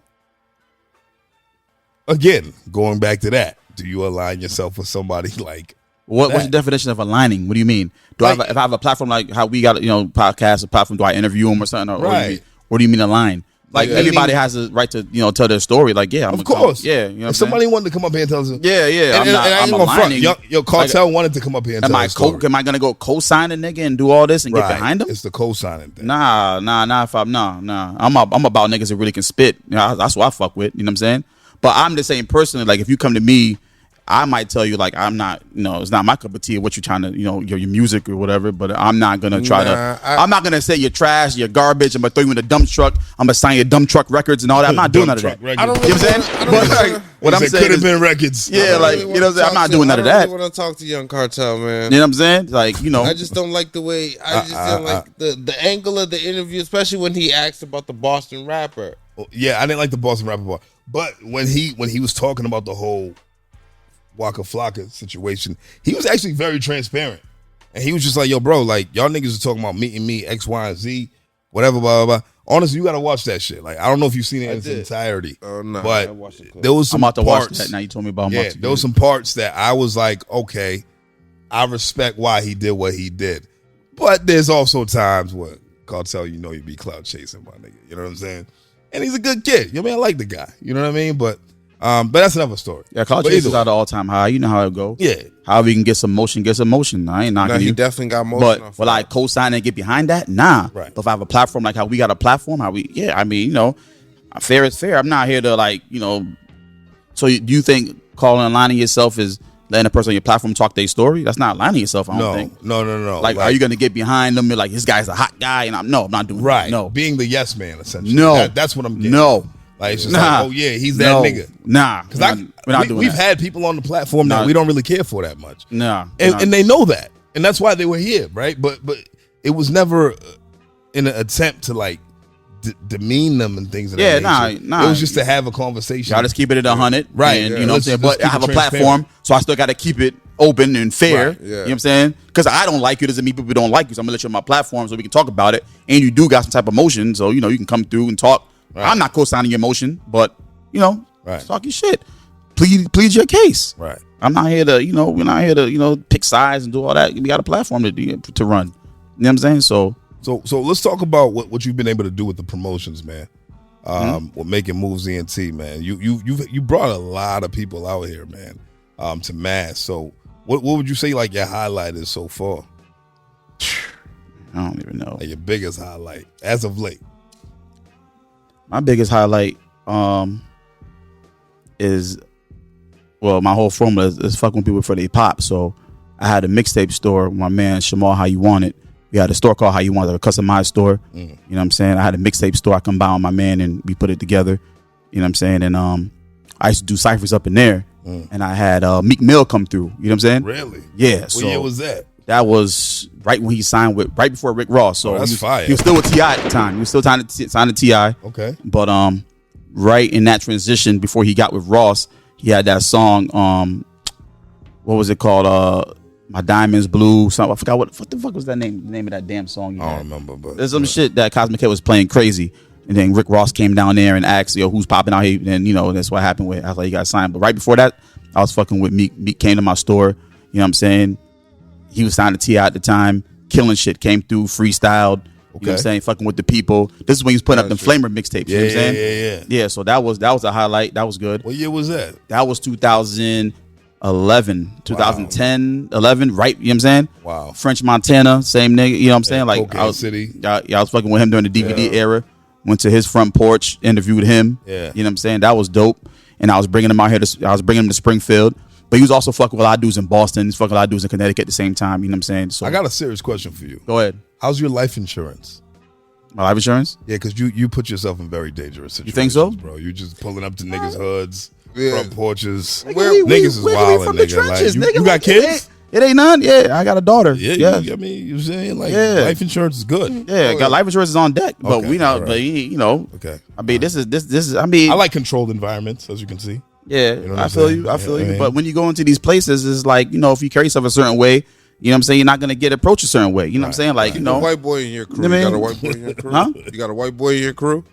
Speaker 4: again, going back to that, do you align yourself with somebody like?
Speaker 3: What's the definition of aligning? What do you mean? Do
Speaker 4: Like,
Speaker 3: if I have a platform like how we got, podcast, a platform, do I interview them or something? Or
Speaker 4: Right.
Speaker 3: What do you mean align? Like
Speaker 4: Yeah.
Speaker 3: everybody has a right to, tell their story. Like, yeah,
Speaker 4: Of course.
Speaker 3: yeah. You know what I'm
Speaker 4: If somebody wanted to come up here and tell us,
Speaker 3: yeah.
Speaker 4: and I ain't
Speaker 3: I'm
Speaker 4: gonna front.
Speaker 3: aligning.
Speaker 4: Your Cartel wanted to come up here and tell us.
Speaker 3: Am I gonna go co-sign a nigga and do all this and get behind him?
Speaker 4: It's the co-signing thing.
Speaker 3: Nah. I'm about niggas that really can spit. That's what I fuck with. You know what I'm saying? But I'm just saying personally, like if you come to me, I might tell you like I'm not, it's not my cup of tea. What you're trying to, your music or whatever. But I'm not gonna try I'm not gonna say you're trash, you're garbage. I'm gonna throw you in the dump truck. I'm gonna sign your dump truck records and all that. I'm not doing none of that.
Speaker 5: I don't
Speaker 3: You know what I'm saying? But like, what I'm saying
Speaker 4: could have
Speaker 3: is,
Speaker 4: been records.
Speaker 3: yeah, like you know, what I'm saying? I'm not doing none of that.
Speaker 5: I don't want to talk to Young Cartel, man.
Speaker 3: You know what I'm saying? Like,
Speaker 5: I just don't like the way. I just don't like the angle of the interview, especially when he asked about the Boston rapper.
Speaker 4: Yeah, I didn't like the Boston rapper part. But when he was talking about the whole Waka Flocka situation, he was actually very transparent. And he was just like, yo, bro, like, y'all niggas are talking about meeting me, X, Y, and Z, whatever, blah, blah, blah. Honestly, you got to watch that shit. Like, I don't know if you've seen it in its entirety.
Speaker 5: Oh, no.
Speaker 4: But there was some
Speaker 3: I'm about to
Speaker 4: parts.
Speaker 3: watch that now. You told me about
Speaker 4: Yeah, there was some parts that I was like, okay, I respect why he did what he did. But there's also times where Cartel, you be cloud chasing, my nigga. You know what I'm saying? And he's a good kid. You know what I mean? I like the guy. You know what I mean? But that's another story.
Speaker 3: Yeah, Cloud Chase is at an all-time high. You know how it go.
Speaker 4: Yeah.
Speaker 3: How we can get some motion, get some motion. I ain't knocking
Speaker 5: No, he
Speaker 3: you.
Speaker 5: definitely got motion.
Speaker 3: But will I co-sign and get behind that? Nah.
Speaker 4: Right.
Speaker 3: But if I have a platform like how we got a platform, fair is fair. I'm not here to So do you think calling and aligning yourself is letting a person on your platform talk their story? That's not aligning yourself, I don't think.
Speaker 4: No.
Speaker 3: Like, are you going to get behind them? You're like, this guy's a hot guy, and I'm not doing
Speaker 4: right?
Speaker 3: that. No.
Speaker 4: Being the yes man, essentially.
Speaker 3: No.
Speaker 4: That's what I'm getting.
Speaker 3: No.
Speaker 4: Like, it's just like, oh yeah, he's that nigga.
Speaker 3: Nah.
Speaker 4: Because we've had people on the platform that we don't really care for that much.
Speaker 3: Nah.
Speaker 4: And they know that, and that's why they were here, right? But it was never in an attempt to demean them and things of that nature.
Speaker 3: Nah.
Speaker 4: It was just to have a conversation.
Speaker 3: Y'all just keep it at 100,
Speaker 4: right?
Speaker 3: And,
Speaker 4: yeah.
Speaker 3: you know what I'm saying. But I have a platform, so I still got to keep it open and fair.
Speaker 5: Right, yeah.
Speaker 3: You know what I'm saying? Because I don't like you doesn't mean people don't like you. So I'm gonna let you on my platform so we can talk about it. And you do got some type of motion, so you can come through and talk. Right. I'm not co-signing your motion, but
Speaker 4: right.
Speaker 3: talk your shit. Plead your case.
Speaker 4: Right.
Speaker 3: I'm not here to, we're not here to, pick sides and do all that. We got a platform to run. You know what I'm saying? So
Speaker 4: let's talk about what you've been able to do with the promotions, man. With Makin Moves Ent, man. You brought a lot of people out here, man, to mass. So what would you say your highlight is so far?
Speaker 3: I don't even know.
Speaker 4: Your biggest highlight as of late.
Speaker 3: My biggest highlight is, my whole formula is fucking with people for they pop. So I had a mixtape store with my man Shamal How You Want It. We had a store called How You Want It, a customized store. You know what I'm saying? I had a mixtape store I combined with my man and we put it together. You know what I'm saying? And I used to do ciphers up in there. And I had Meek Mill come through. You know what I'm saying?
Speaker 4: Really?
Speaker 3: Yeah.
Speaker 4: What
Speaker 3: So
Speaker 4: year was that?
Speaker 3: that was right when he signed right before Rick Ross. So
Speaker 4: that's fire.
Speaker 3: He was still with T.I. at the time. He was still signed to T.I.
Speaker 4: Okay.
Speaker 3: But right in that transition before he got with Ross, he had that song what was it called? My Diamonds Blue. Something, I forgot what the fuck was that name? The name of that damn song.
Speaker 4: I don't remember, but
Speaker 3: there's some shit that Cosmic Kid was playing crazy, and then Rick Ross came down there and asked, "Yo, who's popping out here?" And that's what happened with. I was like, "You got signed." But right before that, I was fucking with Meek. Meek came to my store. You know what I'm saying? He was signed to T.I. at the time, killing shit. Came through, freestyled. You know what I'm saying? Fucking with the people. This is when he was putting up them Flamer mixtapes. You know what I'm saying? Yeah. So that was a highlight. That was good.
Speaker 4: What year was that?
Speaker 3: That was 2011, 2010, 11, right? You know what I'm saying?
Speaker 4: Wow.
Speaker 3: French Montana, same nigga. You know what I'm saying? Like
Speaker 4: Cocaine City.
Speaker 3: I was fucking with him during the DVD era. Went to his front porch, interviewed him.
Speaker 4: Yeah.
Speaker 3: You know what I'm saying? That was dope. And I was bringing him out here. I was bringing him to Springfield. But he was also fucking with a lot of dudes in Boston. He's fucking a lot of dudes in Connecticut at the same time. You know what I'm saying? So
Speaker 4: I got a serious question for you.
Speaker 3: Go ahead.
Speaker 4: How's your life insurance?
Speaker 3: My life insurance?
Speaker 4: Yeah, because you put yourself in very dangerous situations.
Speaker 3: You think so?
Speaker 4: Bro? You just pulling up to niggas' hoods, front porches.
Speaker 3: Niggas
Speaker 4: is wildin',
Speaker 3: from the
Speaker 4: nigga.
Speaker 3: trenches,
Speaker 4: Like,
Speaker 3: nigga.
Speaker 4: you got kids?
Speaker 3: It ain't none. Yeah, I got a daughter.
Speaker 4: Yeah. I mean, you saying like life insurance is good.
Speaker 3: Yeah, got life insurance is on deck, but
Speaker 4: Okay,
Speaker 3: we not.
Speaker 4: right.
Speaker 3: But you know,
Speaker 4: Okay.
Speaker 3: I mean, this is. I mean,
Speaker 4: I like controlled environments, as you can see.
Speaker 3: Yeah,
Speaker 4: You know what
Speaker 3: I
Speaker 4: I'm
Speaker 3: feel
Speaker 4: saying?
Speaker 3: you. I feel
Speaker 4: Yeah,
Speaker 3: you.
Speaker 4: I mean-
Speaker 3: But when you go into these places, it's like, if you carry yourself a certain way, you know what I'm saying, you're not gonna get approached a certain way. You know what I'm saying? Like,
Speaker 5: A white boy in your crew.
Speaker 3: I mean-
Speaker 5: You got a white boy in your crew?
Speaker 3: Huh?
Speaker 5: You got a white boy in your crew?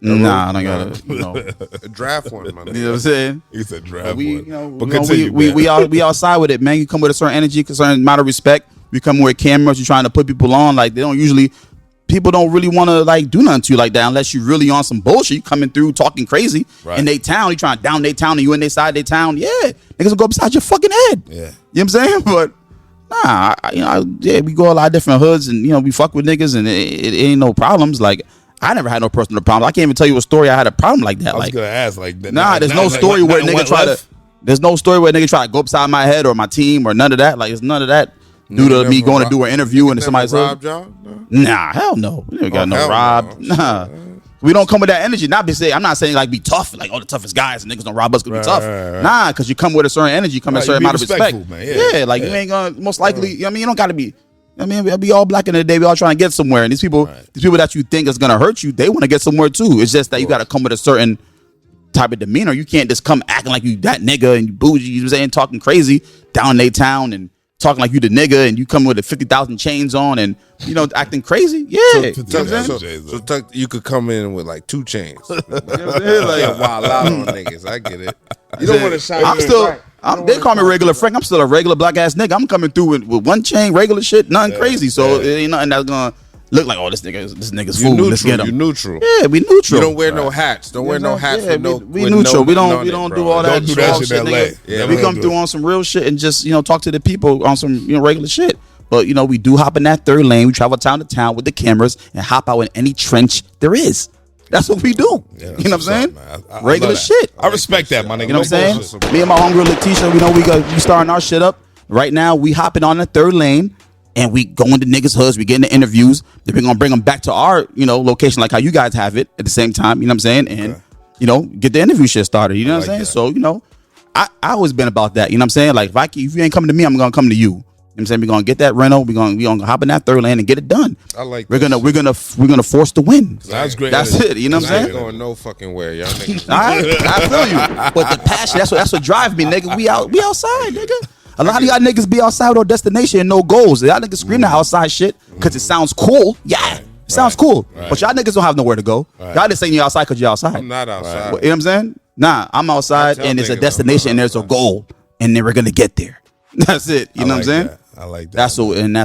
Speaker 3: Nah, I don't got it.
Speaker 5: A draft one, man.
Speaker 3: You know what I'm saying?
Speaker 4: He said draft
Speaker 3: We,
Speaker 4: one.
Speaker 3: but
Speaker 4: continue,
Speaker 3: we
Speaker 4: man.
Speaker 3: we outside with it, man. You come with a certain energy, a certain amount of respect. We come with cameras. You're trying to put people on. Like, people don't really want to like do nothing to you like that unless you really on some bullshit. You coming through talking crazy
Speaker 4: Right.
Speaker 3: in they town. You trying to down they town and you in they side they town. Yeah, niggas will go beside your fucking head.
Speaker 4: Yeah.
Speaker 3: You know what I'm saying? But nah, we go a lot of different hoods and we fuck with niggas and it ain't no problems. Like, I never had no personal problems. I can't even tell you a story I had a problem like that.
Speaker 4: I was
Speaker 3: Like,
Speaker 4: gonna ask, like,
Speaker 3: there's no story where a nigga try to. There's no story where a nigga try to go upside my head or my team or none of that. Like, it's none of that due to me going to do an interview and somebody said,
Speaker 5: y'all? No?
Speaker 3: "Nah, hell no, we ain't got no
Speaker 5: hell
Speaker 3: rob."
Speaker 5: no.
Speaker 3: Nah, we don't come with that energy. I'm not saying like be tough, like the toughest guys and niggas don't rob us because we tough.
Speaker 4: right.
Speaker 3: Nah, because you come with a certain energy, you come with a
Speaker 4: Right,
Speaker 3: certain
Speaker 4: you
Speaker 3: amount
Speaker 4: be
Speaker 3: of respect.
Speaker 4: respectful, man. Yeah.
Speaker 3: Like you ain't gonna most likely. You don't got to be. We'll be all black in the day. We all trying to get somewhere, and these people that you think is gonna hurt you, they want to get somewhere too. It's just that you got to come with a certain type of demeanor. You can't just come acting like you that nigga and you bougie. You know what I'm saying, talking crazy down they town and talking like you the nigga, and you come with the 50,000 chains on and acting crazy. Yeah, you know what I'm saying?
Speaker 5: So Tuck, you could come in with like 2 chains.
Speaker 3: You know what I'm saying? Like,
Speaker 5: Wild out on niggas. I get it. You don't want to shine.
Speaker 3: I'm still. They call me regular Frank. I'm still a regular black ass nigga. I'm coming through with one chain, regular shit, nothing crazy. So it ain't nothing that's gonna look like, this nigga's fool. Let's get him.
Speaker 5: You neutral.
Speaker 3: Yeah, we neutral.
Speaker 5: You don't wear no hats. Don't wear no hats with no.
Speaker 3: We
Speaker 5: with
Speaker 3: neutral.
Speaker 5: No,
Speaker 3: we
Speaker 5: none
Speaker 3: don't
Speaker 5: it,
Speaker 3: do
Speaker 5: bro.
Speaker 3: all that.
Speaker 4: Don't do that
Speaker 3: soft
Speaker 4: shit in LA.
Speaker 3: nigga.
Speaker 4: Yeah,
Speaker 3: we
Speaker 4: don't
Speaker 3: come
Speaker 4: do
Speaker 3: through
Speaker 4: it.
Speaker 3: on some real shit and just talk to the people on some regular shit. But we do hop in that third lane. We travel town to town with the cameras and hop out in any trench there is. That's what we do.
Speaker 4: Yeah,
Speaker 3: you know what I'm saying?
Speaker 4: man. I
Speaker 3: Regular
Speaker 4: love that.
Speaker 3: shit.
Speaker 4: I respect that, my nigga.
Speaker 3: You know what I'm saying?
Speaker 5: bullshit.
Speaker 3: Me and my homegirl Letitia, we starting our shit up. Right now, we hopping on the third lane and we going to niggas' hoods. We getting the interviews. Then we're gonna bring them back to our, location like how you guys have it at the same time. You know what I'm saying? And get the interview shit started. You know what I'm saying?
Speaker 4: that.
Speaker 3: So I always been about that. You know what I'm saying? Like if you ain't coming to me, I'm gonna come to you. You know what I'm saying? We're gonna get that rental. We're gonna hop in that third lane and get it done.
Speaker 5: I like.
Speaker 3: We're
Speaker 5: that
Speaker 3: gonna
Speaker 5: shit.
Speaker 3: force the win.
Speaker 4: That's great.
Speaker 3: That's
Speaker 4: energy.
Speaker 3: it. You know what
Speaker 5: I
Speaker 3: I'm
Speaker 5: ain't
Speaker 3: saying?
Speaker 5: going no fucking where, y'all niggas.
Speaker 3: All right, I feel you. But the passion, that's what drive me, nigga. We outside, nigga. A lot of y'all niggas be outside with no destination and no goals. Y'all niggas scream the outside shit because it sounds cool. Yeah, it sounds cool. But y'all niggas don't have nowhere to go. Y'all just saying you're outside because you're outside.
Speaker 5: I'm not outside.
Speaker 3: You know what I'm saying? Nah, I'm outside
Speaker 5: tell
Speaker 3: and it's a
Speaker 5: niggas
Speaker 3: destination
Speaker 5: I'm
Speaker 3: and
Speaker 5: not
Speaker 3: there's a
Speaker 5: outside.
Speaker 3: goal and then we're gonna get there. That's it. You know what I'm saying?
Speaker 4: I like that.
Speaker 3: That's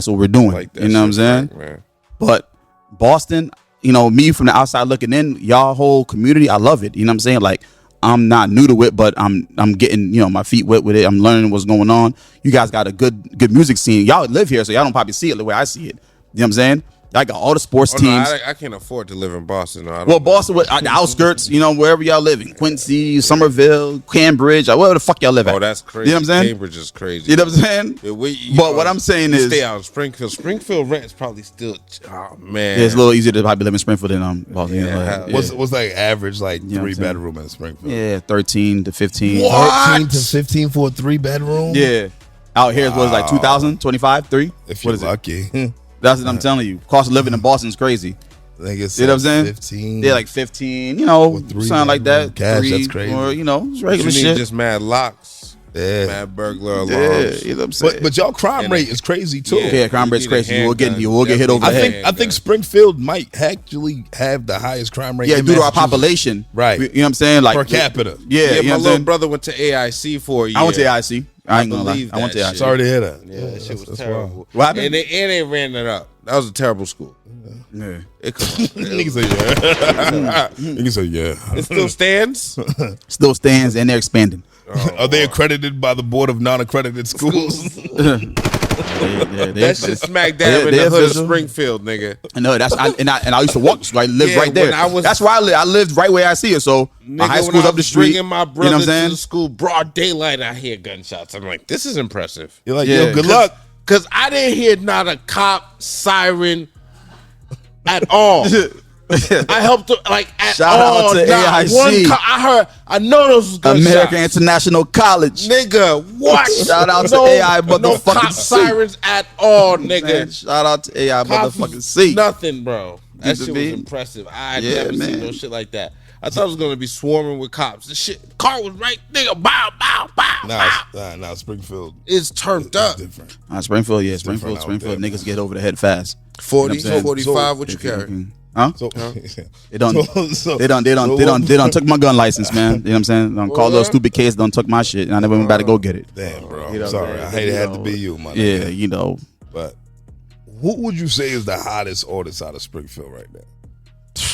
Speaker 3: what we're doing.
Speaker 5: Like that
Speaker 3: you know what I'm
Speaker 5: shit,
Speaker 3: saying?
Speaker 5: Frank, man.
Speaker 3: But Boston, me from the outside looking in, y'all whole community, I love it. You know what I'm saying? Like, I'm not new to it, but I'm getting, my feet wet with it. I'm learning what's going on. You guys got a good music scene. Y'all live here, so y'all don't probably see it the way I see it. You know what I'm saying? Y'all got all the sports teams.
Speaker 5: No, I can't afford to live in Boston. No, I don't
Speaker 3: Well, Boston, the outskirts, wherever y'all live in, Quincy, Somerville, Cambridge, wherever the fuck y'all live at.
Speaker 5: Oh, that's crazy.
Speaker 3: You know what I'm saying?
Speaker 5: Cambridge is crazy.
Speaker 3: You know what I'm saying?
Speaker 5: Yeah,
Speaker 3: But what I'm saying
Speaker 5: you
Speaker 3: is,
Speaker 5: stay out in Springfield. Springfield rent is probably still. Oh man,
Speaker 3: it's a little easier to probably live in Springfield than Boston.
Speaker 5: Yeah.
Speaker 4: What's like average like
Speaker 3: know what I'm
Speaker 4: 3
Speaker 3: saying?
Speaker 4: bedroom in Springfield?
Speaker 3: Yeah, 13 to 15.
Speaker 4: 13 to 15 for a 3 bedroom?
Speaker 3: Yeah. Out here, was like 2,000, 25, 3?
Speaker 4: If
Speaker 3: What
Speaker 4: you're
Speaker 3: is it?
Speaker 4: lucky.
Speaker 3: That's what I'm telling you. Cost of living in Boston is crazy.
Speaker 4: I think it's
Speaker 3: You know what I'm saying?
Speaker 4: 15.
Speaker 3: Yeah, like 15,
Speaker 4: With 3
Speaker 3: something like that.
Speaker 4: cash,
Speaker 3: 3,
Speaker 4: that's crazy.
Speaker 3: Or, it's
Speaker 5: you
Speaker 3: regular
Speaker 5: need
Speaker 3: shit.
Speaker 5: just mad locks.
Speaker 4: Yeah.
Speaker 5: Mad burglar alarms.
Speaker 3: Yeah, you know what I'm saying?
Speaker 4: But y'all crime rate is crazy too.
Speaker 3: Yeah, crime rate's
Speaker 5: You need a
Speaker 3: crazy. You will get
Speaker 5: handgun.
Speaker 3: hit over the head.
Speaker 5: Definitely.
Speaker 4: I think Springfield might actually have the highest crime rate.
Speaker 3: Yeah,
Speaker 4: in
Speaker 3: due to our
Speaker 4: Massachusetts.
Speaker 3: population.
Speaker 4: Right.
Speaker 3: You know what I'm saying? Like
Speaker 4: Per capita.
Speaker 3: Yeah,
Speaker 5: Yeah,
Speaker 3: you know
Speaker 5: my
Speaker 3: what I'm
Speaker 5: little
Speaker 3: saying?
Speaker 5: brother went to AIC for a year.
Speaker 3: I went to AIC. I ain't gonna lie.
Speaker 5: believe
Speaker 3: I went to
Speaker 5: that
Speaker 3: AIC.
Speaker 5: shit.
Speaker 4: Sorry to hear that.
Speaker 5: Yeah, that shit was
Speaker 4: that's
Speaker 5: terrible.
Speaker 4: wild.
Speaker 3: What happened?
Speaker 5: And they ran it up. That was a terrible school.
Speaker 3: Yeah.
Speaker 5: It,
Speaker 4: Niggas say yeah. Niggas say yeah.
Speaker 5: it still stands.
Speaker 3: Still stands and they're expanding.
Speaker 4: Are they accredited by the Board of Non-Accredited Schools?
Speaker 5: That shit smack dab in
Speaker 3: they
Speaker 5: the hood of
Speaker 3: official.
Speaker 5: Springfield, nigga.
Speaker 3: No, I used to walk. I lived
Speaker 5: Yeah,
Speaker 3: right there.
Speaker 5: when I was-
Speaker 3: That's where I lived. I lived right where I see it. So my
Speaker 5: Nigga,
Speaker 3: high
Speaker 5: when
Speaker 3: school's
Speaker 5: I
Speaker 3: up the
Speaker 5: was
Speaker 3: street.
Speaker 5: Bringing my
Speaker 3: You know
Speaker 5: brother
Speaker 3: what I'm saying?
Speaker 5: to the school, broad daylight, I hear gunshots. I'm like, this is impressive.
Speaker 4: You're like,
Speaker 3: Yeah.
Speaker 4: yo, good luck.
Speaker 5: Because I didn't hear not a cop siren at all. I helped like at
Speaker 3: Shout out
Speaker 5: all.
Speaker 3: to
Speaker 5: Not
Speaker 3: AIC.
Speaker 5: one I know those was gunshots.
Speaker 3: American International College.
Speaker 5: Nigga, what?
Speaker 3: Shout out to
Speaker 5: no,
Speaker 3: AI
Speaker 5: no
Speaker 3: motherfucking
Speaker 5: cop
Speaker 3: C.
Speaker 5: sirens at all,
Speaker 3: Man,
Speaker 5: nigga.
Speaker 3: shout out to AI
Speaker 5: Cops
Speaker 3: motherfucking
Speaker 5: was
Speaker 3: C.
Speaker 5: Nothing, bro. That
Speaker 3: Used to
Speaker 5: shit
Speaker 3: be.
Speaker 5: was impressive. I had
Speaker 3: Yeah,
Speaker 5: never
Speaker 3: man.
Speaker 5: seen no shit like that. I thought it was gonna be swarming with cops. The shit, car was right, nigga. Bow, bow, bow, bow.
Speaker 4: Nah, Springfield.
Speaker 5: It's turned up.
Speaker 4: Different.
Speaker 3: Springfield, yeah,
Speaker 4: different
Speaker 3: Springfield,
Speaker 4: out
Speaker 3: Springfield.
Speaker 4: there,
Speaker 3: Niggas get over the head fast.
Speaker 5: 40,
Speaker 3: You know what I'm saying?
Speaker 5: 45, what you carry?
Speaker 3: Huh?
Speaker 4: So,
Speaker 3: They done,
Speaker 4: so-
Speaker 3: they done took my gun license, man. You know what I'm saying? Done called those stupid kids, done took my shit, and I never went back to go get it.
Speaker 4: Damn, bro.
Speaker 3: You know,
Speaker 4: Sorry,
Speaker 3: man,
Speaker 4: I hate it
Speaker 3: you
Speaker 4: had to
Speaker 3: know,
Speaker 4: be you, my
Speaker 3: Yeah,
Speaker 4: nigga.
Speaker 3: you know.
Speaker 4: But who would you say is the hottest artist out of Springfield right now?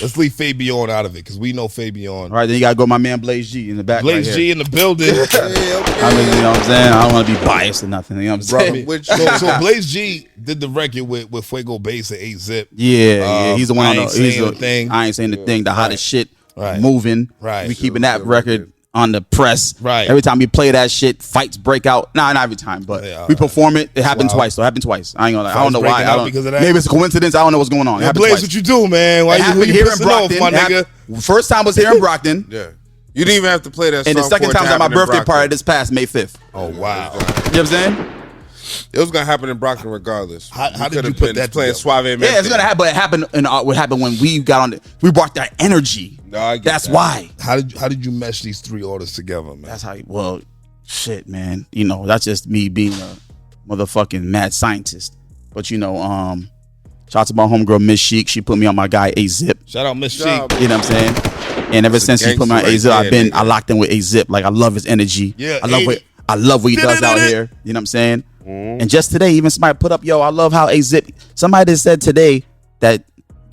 Speaker 4: Let's leave Fabian out of it because we know Fabian.
Speaker 3: All right, then you gotta go my man Blaze G in the back.
Speaker 4: Blaze
Speaker 3: right
Speaker 4: G
Speaker 3: here.
Speaker 4: in the building.
Speaker 3: I mean, you know what I'm saying? I don't want to be biased or nothing. You know what I'm saying?
Speaker 5: Which
Speaker 4: so Blaze G did the record with Fuego Bass and 8-Zip.
Speaker 3: Yeah, he's the one
Speaker 4: I
Speaker 3: on
Speaker 4: ain't
Speaker 3: the. He's
Speaker 4: saying
Speaker 3: the
Speaker 4: the thing.
Speaker 3: I ain't saying the thing. The hottest shit
Speaker 4: Right.
Speaker 3: moving.
Speaker 4: Right.
Speaker 3: We keeping that record on the press.
Speaker 4: Right.
Speaker 3: Every time we play that shit, fights break out. Nah, not every time, but
Speaker 4: Yeah,
Speaker 3: we perform it. It happened
Speaker 4: Wow.
Speaker 3: twice. So it happened twice. I ain't gonna lie. I don't know
Speaker 4: Fights
Speaker 3: why.
Speaker 4: breaking
Speaker 3: I
Speaker 4: out
Speaker 3: don't,
Speaker 4: because of that?
Speaker 3: maybe it's a coincidence. I don't know what's going on. It
Speaker 4: Yeah,
Speaker 3: happened
Speaker 4: Blaze,
Speaker 3: twice.
Speaker 4: what you do, man? Why
Speaker 3: It
Speaker 4: you
Speaker 3: happened here in
Speaker 4: pissing off,
Speaker 3: Brockton.
Speaker 4: my
Speaker 3: It
Speaker 4: nigga?
Speaker 3: happened- First time was here in Brockton.
Speaker 5: Yeah. You didn't even have to play that song.
Speaker 3: And the second
Speaker 5: for it
Speaker 3: time
Speaker 5: to
Speaker 3: was at my
Speaker 5: happen in
Speaker 3: birthday
Speaker 5: Brockton.
Speaker 3: party this past May 5th.
Speaker 4: Oh, wow.
Speaker 3: You know what I'm saying?
Speaker 5: It was gonna happen in Brockton regardless.
Speaker 4: How did
Speaker 5: could've
Speaker 4: you put
Speaker 5: been
Speaker 4: that
Speaker 5: playing
Speaker 4: together?
Speaker 5: Suave
Speaker 3: Yeah, it's gonna happen. But it happened. What happened when we got on? We brought that energy.
Speaker 5: No, I get
Speaker 3: That's
Speaker 5: that.
Speaker 3: why.
Speaker 4: How did you mesh these three artists together, man?
Speaker 3: That's how. Well, shit, man. You know, that's just me being a motherfucking mad scientist. But you know, shout out to my homegirl Miss Chic. She put me on my guy A-Zip.
Speaker 4: Shout out Miss Chic.
Speaker 5: Job.
Speaker 3: You know what I'm saying? And ever since she put me on
Speaker 5: gangster
Speaker 3: A-Zip,
Speaker 5: right there,
Speaker 3: I locked in with A-Zip. Like I love his energy.
Speaker 4: Yeah,
Speaker 3: I love what he does out here. You know what I'm saying?
Speaker 5: Mm-hmm.
Speaker 3: And just today, even somebody put up, yo, I love how A-Zip. Somebody just said today that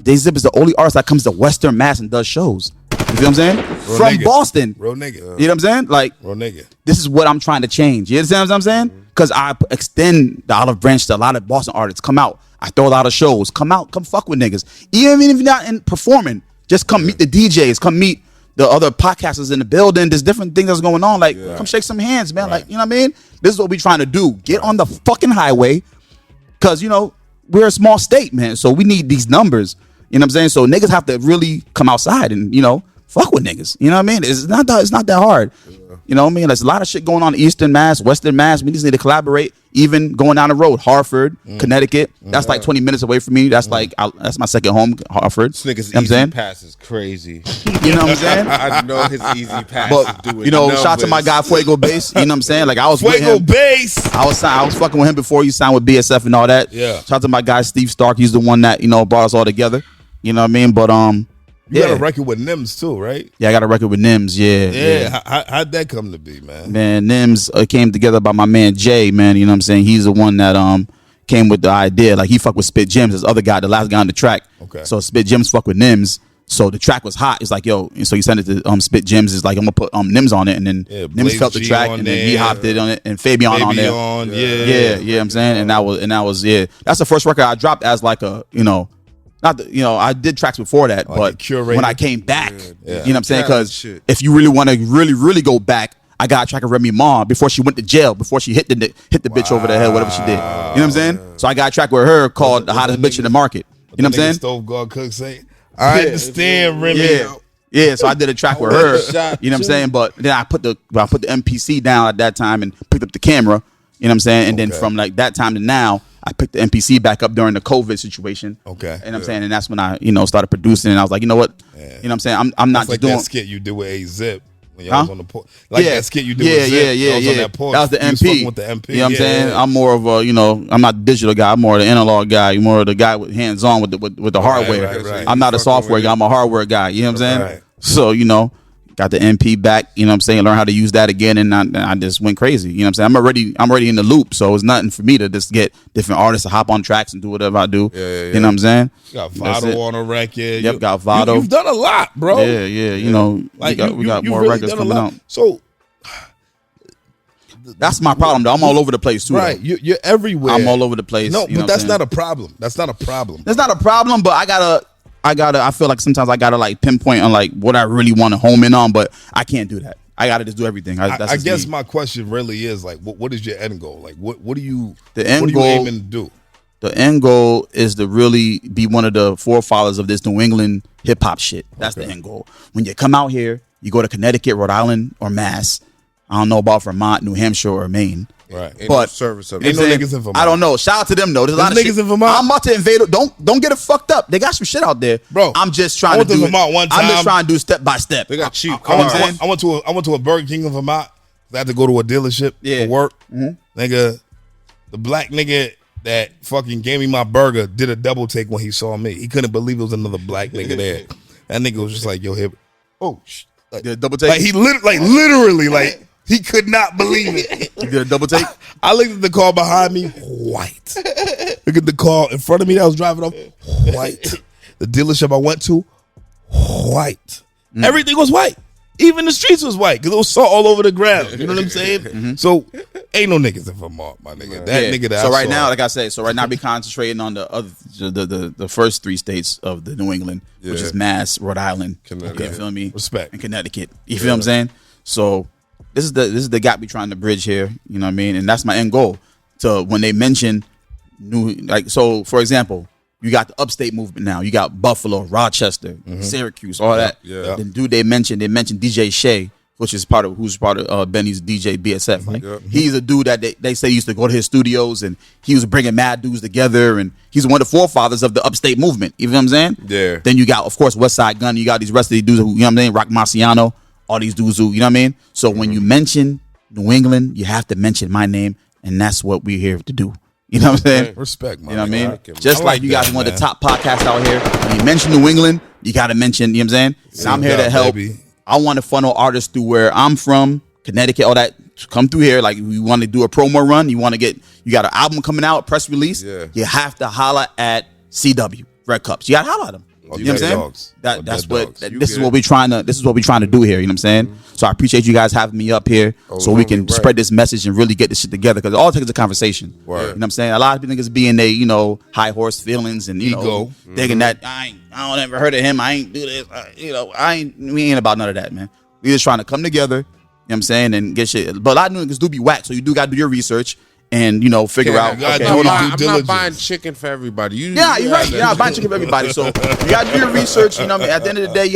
Speaker 3: A-Zip is the only artist that comes to Western Mass and does shows. You feel what I'm saying?
Speaker 4: Real
Speaker 3: From
Speaker 4: nigga.
Speaker 3: Boston.
Speaker 4: Real nigga.
Speaker 3: You know what I'm saying? Like,
Speaker 4: Real nigga.
Speaker 3: this is what I'm trying to change. You understand what I'm saying? Because I extend the olive branch to a lot of Boston artists. Come out. I throw a lot of shows. Come out. Come fuck with niggas. Even if you're not in performing, just come meet the DJs. Come meet the other podcasters in the building. There's different things that's going on. Like, come shake some hands, man. Like, you know what I mean? This is what we're trying to do. Get on the fucking highway. Because, you know, we're a small state, man. So we need these numbers. You know what I'm saying? So niggas have to really come outside and, you know, fuck with niggas. You know what I mean? It's not that hard. You know what I mean? There's a lot of shit going on in Eastern Mass, Western Mass. We just need to collaborate. Even going down the road, Hartford, Connecticut. That's like 20 minutes away from me. That's like that's my second home, Hartford.
Speaker 5: This nigga's
Speaker 3: You know what I'm
Speaker 5: easy
Speaker 3: saying?
Speaker 5: pass is crazy.
Speaker 3: You know what I'm saying?
Speaker 5: I know his easy pass is
Speaker 3: But
Speaker 5: doing
Speaker 3: you know, shout out to my guy Fuego Bass. You know what I'm saying? Like I was with
Speaker 4: Fuego
Speaker 3: him.
Speaker 4: Bass.
Speaker 3: I was fucking with him before he signed with BSF and all that.
Speaker 4: Yeah.
Speaker 3: Shout out to my guy Steve Stark. He's the one that, you know, brought us all together. You know what I mean? But
Speaker 4: You got a record with Nims too, right?
Speaker 3: Yeah, I got a record with Nims. Yeah.
Speaker 4: Yeah. How'd that come to be, man?
Speaker 3: Man, Nims came together by my man Jay, man. You know what I'm saying? He's the one that came with the idea. Like he fucked with Spit Gems, this other guy, the last guy on the track.
Speaker 4: Okay.
Speaker 3: So Spit Gems fucked with Nims. So the track was hot. It's like, yo, and so he sent it to Spit Gems. It's like, I'm gonna put Nims on it, and then
Speaker 4: Yeah,
Speaker 3: Nims
Speaker 4: Blaze
Speaker 3: felt the
Speaker 4: G
Speaker 3: track,
Speaker 4: on
Speaker 3: and then he
Speaker 4: there.
Speaker 3: hopped it on it, and Fabian on there.
Speaker 4: Yeah.
Speaker 3: I'm saying, and that was that's the first record I dropped as like a, you know, not the, you know, I did tracks before that,
Speaker 4: Like a
Speaker 3: but
Speaker 4: curator?
Speaker 3: when I came back,
Speaker 4: Yeah.
Speaker 3: you know what I'm saying?
Speaker 5: Yeah,
Speaker 3: Because
Speaker 5: shit.
Speaker 3: if you really want to really go back, I got a track of Remy Ma before she went to jail, before she hit the bitch over the head, whatever she did. You know what I'm saying? So I got a track with her called "The Hottest Bitch in the Market." You know what I'm saying?
Speaker 4: Stove God Cook say, I understand, Remy.
Speaker 3: Yeah. Yeah, so I did a track with her.
Speaker 5: shot
Speaker 3: You know what I'm
Speaker 5: too.
Speaker 3: saying? But then I put the MPC down at that time and picked up the camera. You know what I'm saying? And then
Speaker 4: Okay.
Speaker 3: from like that time to now, I picked the MPC back up during the COVID situation.
Speaker 4: Okay.
Speaker 3: And I'm saying, and that's when I, you know, started producing. And I was like, you know what? You know what I'm saying? I'm not
Speaker 4: It's like
Speaker 3: just doing.
Speaker 4: that skit you did with A-Zip. when y'all was on the porch. Like that skit you did with Zip.
Speaker 3: Yeah.
Speaker 4: On that porch.
Speaker 3: That was the
Speaker 4: You
Speaker 3: MP.
Speaker 4: fucking with the MP.
Speaker 3: You know what I'm saying? I'm more of a, I'm not the digital guy. I'm more of the analog guy. More of the guy with hands-on with the hardware.
Speaker 4: Right.
Speaker 3: I'm not a software guy. I'm a hardware guy. You know what I'm saying?
Speaker 4: Right.
Speaker 3: So, got the MP back. You know what I'm saying? Learn how to use that again, and I just went crazy. You know what I'm saying? I'm already in the loop, so it's nothing for me to just get different artists to hop on tracks and do whatever I do.
Speaker 4: Yeah.
Speaker 3: You know what I'm saying?
Speaker 4: You got Vado on a record.
Speaker 3: Yep, got Vado.
Speaker 4: You've done a lot, bro.
Speaker 3: Yeah. We got more
Speaker 4: really
Speaker 3: records coming out.
Speaker 4: So
Speaker 3: that's my problem, though. I'm all over the place too.
Speaker 4: Right, you're everywhere.
Speaker 3: I'm all over the place.
Speaker 4: No,
Speaker 3: you know
Speaker 4: but that's not a problem. That's not a problem.
Speaker 3: That's not a problem, but I feel like sometimes I gotta like pinpoint on like what I really want to home in on, but I can't do that. I gotta just do everything.
Speaker 4: I guess my question really is like, what is your end goal? Like, what are you
Speaker 3: goal,
Speaker 4: aiming to do?
Speaker 3: The end goal is to really be one of the forefathers of this New England hip hop shit. That's the end goal. When you come out here, you go to Connecticut, Rhode Island, or Mass. I don't know about Vermont, New Hampshire, or Maine.
Speaker 4: Right.
Speaker 5: Ain't
Speaker 3: But
Speaker 5: no service up
Speaker 4: Ain't
Speaker 5: there.
Speaker 4: no niggas in Vermont.
Speaker 3: I don't know. Shout out to them though. There's a lot of
Speaker 4: niggas
Speaker 3: shit.
Speaker 4: in Vermont.
Speaker 3: I'm about to invade. Don't get it fucked up. They got some shit out there,
Speaker 4: Bro,
Speaker 3: I'm just
Speaker 4: I
Speaker 3: trying
Speaker 4: went
Speaker 3: to
Speaker 4: to
Speaker 3: do
Speaker 4: Vermont one
Speaker 3: I'm just
Speaker 4: time.
Speaker 3: trying to do step by step.
Speaker 5: They got cheap
Speaker 4: I
Speaker 5: cars.
Speaker 4: went to a Burger King in Vermont. I had to go to a dealership for work. Nigga, the black nigga that fucking gave me my burger did a double take when he saw me. He couldn't believe it was another black nigga there. That nigga was just like, yo, hip. Oh, like,
Speaker 3: Did a double take?
Speaker 4: Like, literally, like, he could not believe it.
Speaker 3: You did a double take?
Speaker 4: I looked at the car behind me, white. Look at the car in front of me that I was driving up, white. The dealership I went to, white. Everything was white. Even the streets was white because it was salt all over the ground. You know what I'm saying? So ain't no niggas in Vermont, my nigga. That nigga that
Speaker 3: So
Speaker 4: I
Speaker 3: right
Speaker 4: saw,
Speaker 3: now, like I said, I be concentrating on the other, the first three states of the New England, which is Mass, Rhode Island,
Speaker 5: Connecticut.
Speaker 3: you feel me?
Speaker 4: Respect.
Speaker 3: And Connecticut. You feel what I'm saying? So this is the gap we trying to bridge here. You know what I mean? And that's my end goal. To when they mention so for example, you got the upstate movement now. You got Buffalo, Rochester, Syracuse, all that.
Speaker 5: Yeah.
Speaker 3: Then they mentioned DJ Shay, who's part of Benny's DJ BSF. Like he's a dude that they say used to go to his studios and he was bringing mad dudes together and he's one of the forefathers of the upstate movement. You know what I'm saying?
Speaker 5: Yeah.
Speaker 3: Then you got, of course, West Side Gun. You got these rest of these dudes who, you know what I'm saying? Rock Marciano, all these dudes who, you know what I mean? So when you mention New England, you have to mention my name, and that's what we're here to do. You know what I'm saying?
Speaker 4: Respect, man.
Speaker 3: You know what I mean?
Speaker 5: him.
Speaker 3: Just
Speaker 4: I
Speaker 3: like
Speaker 4: like
Speaker 3: you guys
Speaker 4: that,
Speaker 3: one of
Speaker 4: man.
Speaker 3: the top podcasts out here. When you mention New England, you got to mention, you know what I'm saying? And I'm here to
Speaker 4: up,
Speaker 3: help.
Speaker 4: baby.
Speaker 3: I want to funnel artists through where I'm from, Connecticut, all that. Come through here. Like, we want to do a promo run. You got an album coming out, press release.
Speaker 5: Yeah.
Speaker 3: You have to holla at CW, Red Cups. You got to holla at them. You know what I'm saying?
Speaker 4: Dogs.
Speaker 3: That's
Speaker 4: Dead
Speaker 3: what
Speaker 4: dogs.
Speaker 3: this is what we're trying to do here. You know what I'm saying? So I appreciate you guys having me up here so we can
Speaker 5: right.
Speaker 3: spread this message and really get this shit together because all it takes is a conversation.
Speaker 5: Word.
Speaker 3: You know what I'm saying? A lot of niggas be in their high horse feelings and
Speaker 4: Ego.
Speaker 3: thinking that I don't ever heard of him. I ain't do this. We ain't about none of that, man. We just trying to come together. You know what I'm saying? And get shit. But a lot of niggas do be whack, so you do got to do your research and figure out.
Speaker 4: gotta
Speaker 3: Okay,
Speaker 4: do
Speaker 3: hold
Speaker 4: your
Speaker 3: on.
Speaker 4: due
Speaker 5: I'm
Speaker 4: diligence.
Speaker 5: not buying chicken for everybody.
Speaker 3: Yeah, you're right. Yeah, buying chicken for everybody. So you got to do your research. You know, what I mean? At the end of the day,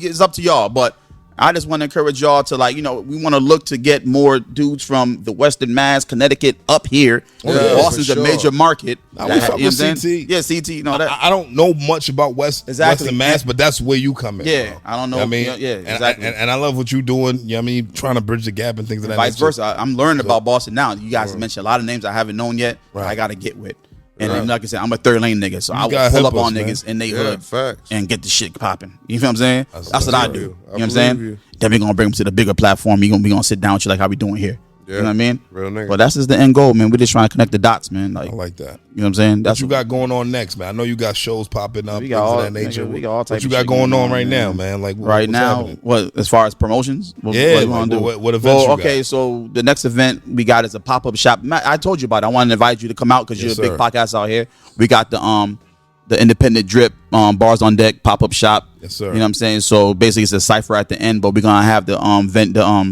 Speaker 3: it's up to y'all. But I just want to encourage y'all to we want to look to get more dudes from the Western Mass, Connecticut up here. Boston's
Speaker 5: for
Speaker 3: a
Speaker 5: sure.
Speaker 3: major market.
Speaker 4: I would fuck
Speaker 3: You know
Speaker 4: with
Speaker 3: what I'm saying?
Speaker 4: CT.
Speaker 3: Yeah, CT. You know that.
Speaker 4: I don't know much about
Speaker 3: Exactly.
Speaker 4: Western Mass, but that's where you come in.
Speaker 3: Yeah,
Speaker 4: bro.
Speaker 3: I don't know.
Speaker 4: You what I mean,
Speaker 3: Yeah, exactly.
Speaker 4: And I love what you're doing. You know what I mean, trying to bridge the gap and things of that
Speaker 3: Vice
Speaker 4: nature.
Speaker 3: versa. I'm learning about Boston now. You guys mentioned a lot of names I haven't known yet.
Speaker 4: Right.
Speaker 3: I got to get with. And then, like I said, I'm a third lane nigga, so I will
Speaker 4: gotta
Speaker 3: pull
Speaker 4: help
Speaker 3: up on
Speaker 4: us, man.
Speaker 3: niggas in they
Speaker 5: Yeah,
Speaker 3: hood
Speaker 5: facts.
Speaker 3: and get the shit popping. You feel what I'm saying? That's what I do.
Speaker 5: you.
Speaker 3: You know
Speaker 5: I
Speaker 3: what I'm saying?
Speaker 5: believe you.
Speaker 3: Then we're gonna bring them to the bigger platform. We gonna sit down with you like how we doing here. You know what I mean?
Speaker 5: Real nigga.
Speaker 3: But that's just the end goal, man. We're just trying to connect the dots, man. Like,
Speaker 4: I like that.
Speaker 3: you know what I'm saying? That's
Speaker 4: What you got going on next, man? I know you got shows popping up,
Speaker 3: We
Speaker 4: things
Speaker 3: got all-
Speaker 4: of that nature.
Speaker 3: nigga, we got all type
Speaker 4: what you
Speaker 3: of
Speaker 4: got
Speaker 3: shit
Speaker 4: going
Speaker 3: going
Speaker 4: on
Speaker 3: on,
Speaker 4: right
Speaker 3: man.
Speaker 4: now, man? Like
Speaker 3: right
Speaker 4: what's
Speaker 3: now,
Speaker 4: happening?
Speaker 3: what as far as promotions? What
Speaker 4: Yeah,
Speaker 3: you wanna
Speaker 4: like,
Speaker 3: do?
Speaker 4: what events you
Speaker 3: okay,
Speaker 4: got?
Speaker 3: so the next event we got is a pop-up shop. Matt, I told you about it. I wanted to invite you to come out because
Speaker 4: Yes,
Speaker 3: you're a big
Speaker 4: sir.
Speaker 3: podcast out here. We got the independent drip bars on deck pop-up shop.
Speaker 4: Yes, sir.
Speaker 3: You know what I'm saying? So basically it's a cipher at the end, but we're gonna have the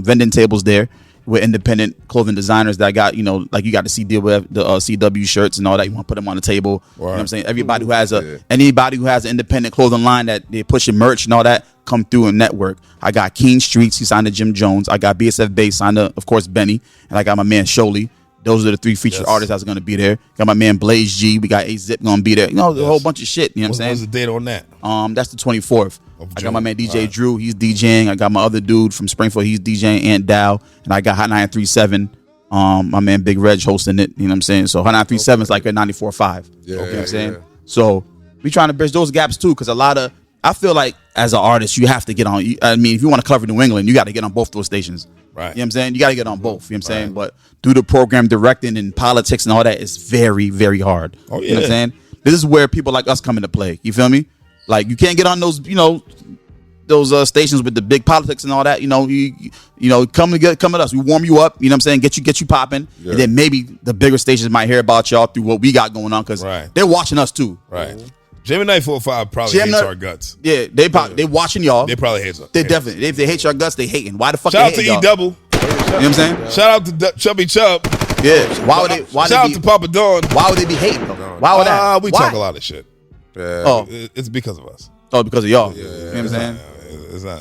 Speaker 3: vending tables there with independent clothing designers that got, like you got the CW shirts and all that. You want to put them on the table. You know what I'm saying? Everybody who has anybody who has an independent clothing line that they're pushing merch and all that, come through and network. I got Keen Streets, he signed to Jim Jones. I got BSF Bass signed to, of course, Benny. And I got my man Sholey, Those are the 3 featured artists that's gonna be there. Got my man Blaze G. We got A-Zip gonna be there. You know, a whole bunch of shit. You know what I'm
Speaker 4: What's
Speaker 3: saying?
Speaker 4: the date on that?
Speaker 3: That's the 24th. I got my man DJ Drew. He's DJing. I got my other dude from Springfield. He's DJing Ant Dow, and I got Hot 937. My man Big Reg hosting it. You know what I'm saying? So Hot 937 is like a 94.5. You know what I'm saying? So we trying to bridge those gaps too, because I feel like as an artist, you have to get on. I mean, if you want to cover New England, you got to get on both those stations.
Speaker 4: Right.
Speaker 3: You know what I'm saying? You got to get on both. You know what I'm saying? But do the program directing and politics and all that is very, very hard. Oh, yeah. You know what I'm saying? This is where people like us come into play. You feel me? Like, you can't get on those, those stations with the big politics and all that. Come at us. We warm you up. You know what I'm saying? Get you popping. Yeah. And then maybe the bigger stations might hear about y'all through what we got going on, because they're watching us too.
Speaker 4: Right. Gemini 45 probably hates our guts.
Speaker 3: Yeah, they watching y'all.
Speaker 4: They probably hate us.
Speaker 3: They definitely. If they hate your guts, they hating. Why the fuck?
Speaker 4: Shout
Speaker 3: they
Speaker 4: out to
Speaker 3: y'all?
Speaker 4: E-Double.
Speaker 3: You know what I'm saying?
Speaker 4: Shout out to Chubby Chub.
Speaker 3: Yeah. Why would they?
Speaker 4: Shout out to Papa Don.
Speaker 3: Why would they be hating though? Why would that?
Speaker 4: We talk a lot of shit.
Speaker 5: Yeah.
Speaker 3: Oh,
Speaker 4: it's because of us.
Speaker 3: Oh, because of y'all. Yeah. You know what I'm saying?
Speaker 4: It's not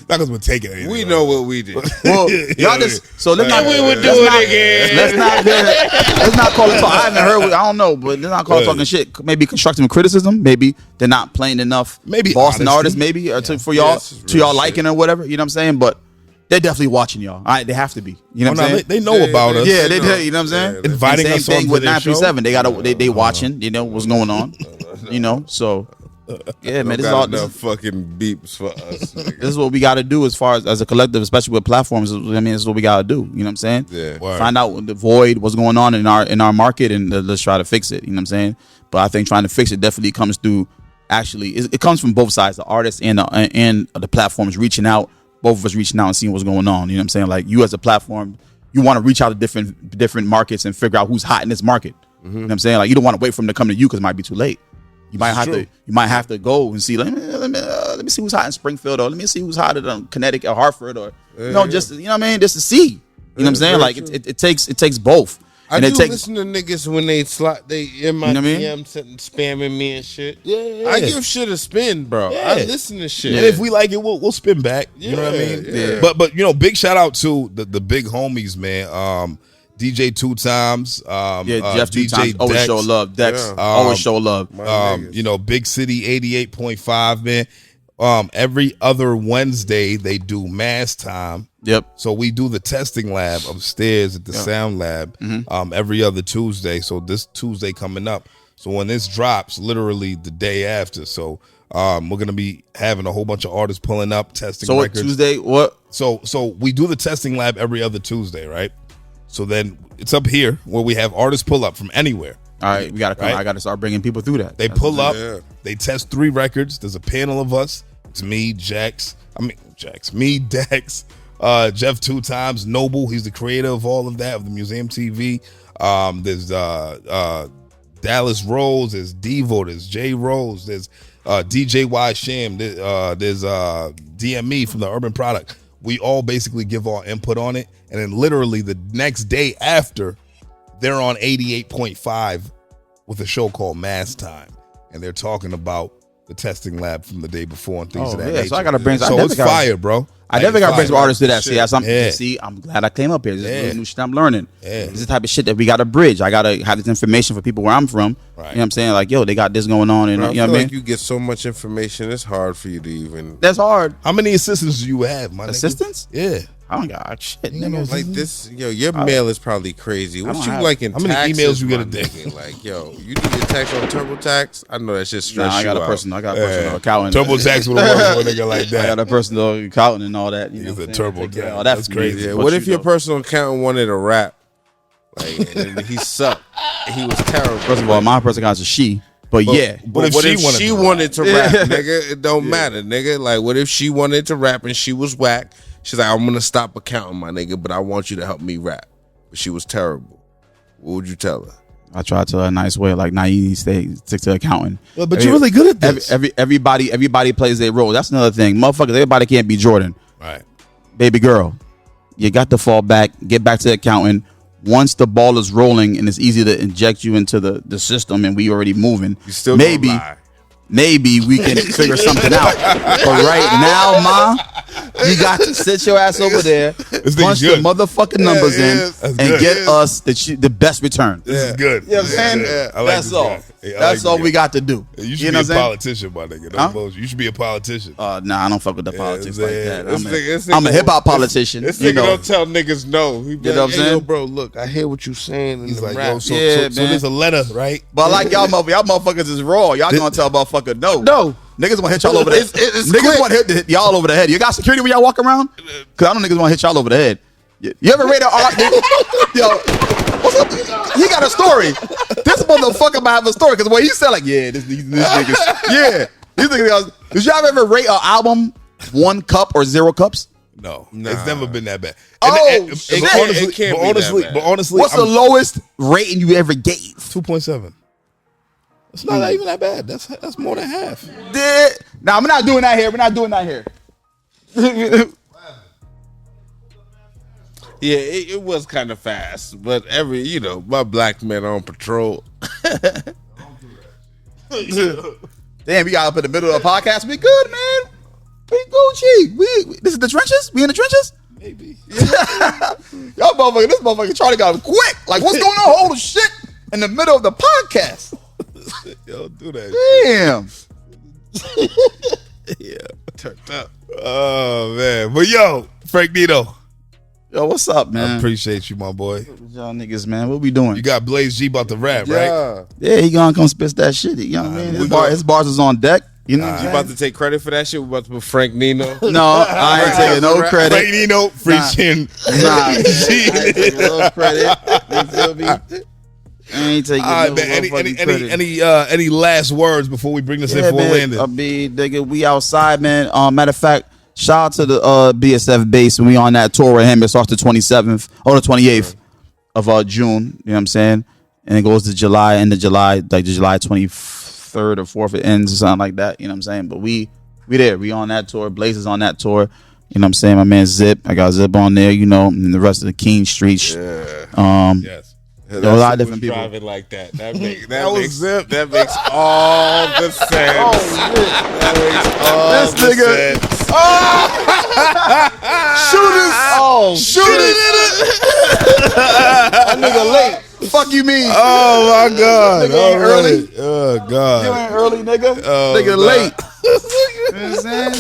Speaker 4: because we're taking anything.
Speaker 5: We know what we did.
Speaker 3: Well, y'all just so let's not.
Speaker 5: We would do it again.
Speaker 3: Let's not call it talk. I haven't heard. I don't know, but let's not call it talking shit. Maybe constructive criticism. Maybe they're not playing enough.
Speaker 4: Maybe
Speaker 3: Boston artists. Maybe for y'all to y'all
Speaker 5: shit.
Speaker 3: liking or whatever. You know what I'm saying? But they're definitely watching y'all. All right, they have to be. You know what I'm saying?
Speaker 4: They know about us.
Speaker 3: Yeah, they do. You know what I'm saying?
Speaker 4: Inviting
Speaker 3: same
Speaker 4: us
Speaker 3: thing
Speaker 4: on
Speaker 3: with
Speaker 4: to their
Speaker 3: 937. They watching. You know what's going on. So. Yeah, man, this is all
Speaker 5: enough fucking beeps for us. Nigga.
Speaker 3: This is what we got to do as far as a collective, especially with platforms. I mean, this is what we got to do. You know what I'm saying?
Speaker 5: Yeah.
Speaker 3: Find out the void, what's going on in our market, and let's try to fix it. You know what I'm saying? But I think trying to fix it definitely comes through. Actually, it comes from both sides, the artists and the platforms reaching out. Both of us reaching out and seeing what's going on. You know what I'm saying? Like, you as a platform, you want to reach out to different markets and figure out who's hot in this market. You know what I'm saying? Like, you don't want to wait for them to come to you because it might be too late. You might have to go and see. Let me see who's hot in Springfield, or let me see who's hot in Connecticut or Hartford, or just you know what I mean, just to see. You know what I'm saying? Like it takes both.
Speaker 5: I do listen to niggas when they in my DM spamming me and shit.
Speaker 4: Yeah.
Speaker 5: I give shit a spin, bro.
Speaker 4: Yeah.
Speaker 5: I listen to shit.
Speaker 4: And if we like it, we'll spin back. You know what I mean?
Speaker 5: Yeah.
Speaker 4: But big shout out to the big homies, man. DJ 2 Times,
Speaker 3: Jeff 2
Speaker 4: DJ
Speaker 3: Times always
Speaker 4: Dex,
Speaker 3: show love. Dex always show love.
Speaker 4: Big City 88.5, man. Every other Wednesday they do mass time.
Speaker 3: Yep.
Speaker 4: So we do the testing lab upstairs at the sound lab every other Tuesday. So this Tuesday coming up. So when this drops, literally the day after. So we're gonna be having a whole bunch of artists pulling up, testing records.
Speaker 3: So Tuesday, what?
Speaker 4: So we do the testing lab every other Tuesday, right? So then it's up here where we have artists pull up from anywhere.
Speaker 3: All right, we gotta come.
Speaker 4: Right?
Speaker 3: I gotta start bringing people through that.
Speaker 4: They pull up. They test 3 records. There's a panel of us. It's me, me, Dex, Jeff 2 Times, Noble. He's the creator of all of that, of the Museum TV. There's Dallas Rose. There's Devo. There's Jay Rose. There's DJ Y Sham. There's DME from the Urban Product. We all basically give our input on it. And then literally the next day after, they're on 88.5 with a show called Mass Time. And they're talking about the testing lab from the day before and things of that nature.
Speaker 3: So I gotta bring.
Speaker 4: So it's fire, bro.
Speaker 3: I definitely gotta bring some artists to that. See, I'm glad I came up here. This is really new shit I'm learning. This is the type of shit that we gotta bridge. I gotta have this information for people where I'm from. Right. You know what I'm saying? Like, yo, they got this going on, and
Speaker 5: bro,
Speaker 3: you know what I mean?
Speaker 5: Like, you get so much information, it's hard for you to even.
Speaker 3: That's hard.
Speaker 4: How many assistants do you have, my
Speaker 3: assistants?
Speaker 4: Nigga? Yeah.
Speaker 3: I don't got shit, nigga.
Speaker 5: Like this, your mail is probably crazy. What you like in
Speaker 4: how many
Speaker 5: taxes,
Speaker 4: emails you get a day?
Speaker 5: Like, yo, you do your tax on TurboTax? I know that shit stress
Speaker 3: I got
Speaker 5: you
Speaker 3: a
Speaker 5: out.
Speaker 3: personal accountant.
Speaker 4: TurboTax would work for a nigga like that.
Speaker 3: I got a personal accountant and all that. You know,
Speaker 4: TurboTax.
Speaker 3: Oh, that's
Speaker 4: crazy.
Speaker 5: Yeah, what if your personal accountant wanted to rap? Like, and he sucked. He was terrible.
Speaker 3: First of all, my personal accountant's a she. But yeah,
Speaker 5: but what if she wanted to rap, nigga? It don't matter, nigga. Like, what if she wanted to rap and she was whack? She's like, I'm gonna stop accounting, my nigga, but I want you to help me rap. But she was terrible. What would you tell her?
Speaker 3: I try to tell her a nice way, like, nah, you need to stick to accounting.
Speaker 4: But you're really good at this.
Speaker 3: Everybody plays their role. That's another thing, motherfuckers. Everybody can't be Jordan.
Speaker 4: Right,
Speaker 3: baby girl, you got to fall back, get back to accounting. Once the ball is rolling and it's easy to inject you into the system and we already moving,
Speaker 5: You still
Speaker 3: maybe.
Speaker 5: gonna lie.
Speaker 3: maybe we can figure something out. But right now, Ma, you got to sit your ass over there, punch the motherfucking numbers in, and get us the best return.
Speaker 4: This is good.
Speaker 3: You know what I'm saying?
Speaker 4: I like
Speaker 3: That's all. That's all we got to do.
Speaker 4: You should be a politician, my nigga. You should be a politician.
Speaker 3: Nah, I don't fuck with the politics like that.
Speaker 5: This
Speaker 3: I'm a hip hop politician.
Speaker 5: This nigga don't tell niggas no. He be
Speaker 3: You know
Speaker 5: like,
Speaker 3: what I'm saying?
Speaker 5: Yo, bro, look, I hear what you saying.
Speaker 4: He's like,
Speaker 5: rap.
Speaker 4: yo, so
Speaker 3: Yeah, man.
Speaker 4: there's a letter, right?
Speaker 3: But like y'all motherfuckers is raw. Y'all gonna tell motherfucker no.
Speaker 5: No.
Speaker 3: Niggas wanna hit y'all over the head. Niggas wanna hit y'all over the head. You got security when y'all walk around? Cause I know niggas wanna hit y'all over the head. You ever read an art? Yo, what's up? He got a story. This motherfucker might have a story. Cause when he said like, yeah, these niggas, yeah. These niggas, did y'all ever rate an album 1 cup or 0 cups?
Speaker 4: No, it's never been that bad.
Speaker 3: Shit.
Speaker 4: But honestly,
Speaker 3: What's the lowest rating you ever gave?
Speaker 4: 2.7. It's not even that bad. That's more than half.
Speaker 3: Nah, we're not doing that here. We're not doing that here.
Speaker 5: Yeah, it was kind of fast, but my black men on patrol.
Speaker 3: Damn, we got up in the middle of the podcast. We good, man. We Gucci. This is the trenches? We in the trenches?
Speaker 4: Maybe.
Speaker 3: Y'all motherfucker, this motherfucker Charlie got him quick. Like, what's going on? Holy shit. In the middle of the podcast.
Speaker 4: Yo, do that.
Speaker 3: Damn.
Speaker 5: Yeah, turned up.
Speaker 4: Oh, man. But yo, Frank Nino.
Speaker 3: Yo, what's up, man?
Speaker 4: I appreciate you, my boy.
Speaker 3: Y'all niggas, man. What we doing?
Speaker 4: You got Blaze G about to rap, right?
Speaker 3: Yeah, he gonna come spit that shit. You know what I mean? His bars is on deck. You know what I'm
Speaker 5: You
Speaker 3: saying?
Speaker 5: about to take credit for that shit? We about to put Frank Nino.
Speaker 3: No, I ain't taking no credit.
Speaker 4: Frank Nino, preaching.
Speaker 3: Nah, I ain't taking no credit. You feel me? I ain't taking
Speaker 4: All right,
Speaker 3: no
Speaker 4: man.
Speaker 3: motherfucking credit.
Speaker 4: Any last words before we bring this in for
Speaker 3: man.
Speaker 4: landing?
Speaker 3: I mean, nigga, we outside, man. Matter of fact, shout out to the BSF base when we on that tour with him. It starts the 27th or the 28th of June. You know what I'm saying? And it goes to July, end of July, like the July 23rd or 4th. It ends or something like that. You know what I'm saying? But we there. We on that tour. Blaze is on that tour. You know what I'm saying? My man Zip. I got Zip on there. You know, and the rest of the King Street.
Speaker 4: Yes.
Speaker 3: A lot of different people.
Speaker 5: Driving like that. That makes all the sense.
Speaker 3: Oh, shit.
Speaker 5: That makes all
Speaker 3: This
Speaker 5: the
Speaker 3: nigga.
Speaker 5: sense.
Speaker 3: Shoot it! That nigga late. Fuck you mean?
Speaker 4: Oh my God!
Speaker 3: Nigga ain't early.
Speaker 4: Oh
Speaker 3: You
Speaker 4: God!
Speaker 3: ain't early, nigga. Nigga late. You know what I'm saying?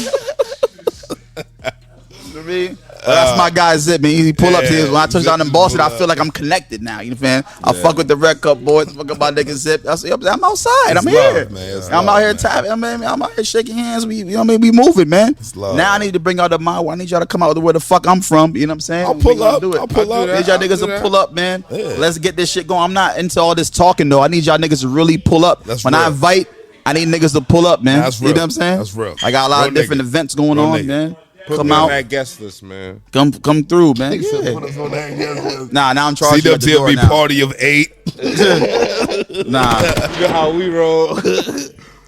Speaker 3: You know what I mean? That's my guy Zip, man. He pull up to his. When I touch down in Boston, I feel like I'm connected now. You know what I'm saying? I fuck with the Red Cup boys. Fuck with my nigga Zip. I'm outside. I'm here. I'm out here tapping. I'm out here shaking hands. We moving, man. Now I need to bring out the mind. I need y'all to come out to where the fuck I'm from. You know what I'm saying?
Speaker 4: I'll pull up.
Speaker 3: I need y'all niggas to pull up, man.
Speaker 4: Yeah.
Speaker 3: Let's get this shit going. I'm not into all this talking though. I need y'all niggas to really pull up. When I invite, I need niggas to pull up, man.
Speaker 4: That's real.
Speaker 3: You know what I'm saying?
Speaker 4: That's real.
Speaker 3: I got a lot of different events going on, man.
Speaker 5: Put me on that guest list, man.
Speaker 3: Come through, man. Yeah. Nah, now I'm charging you at the door
Speaker 4: CWTFB
Speaker 3: now.
Speaker 4: party of 8.
Speaker 3: Nah,
Speaker 5: You know how we roll.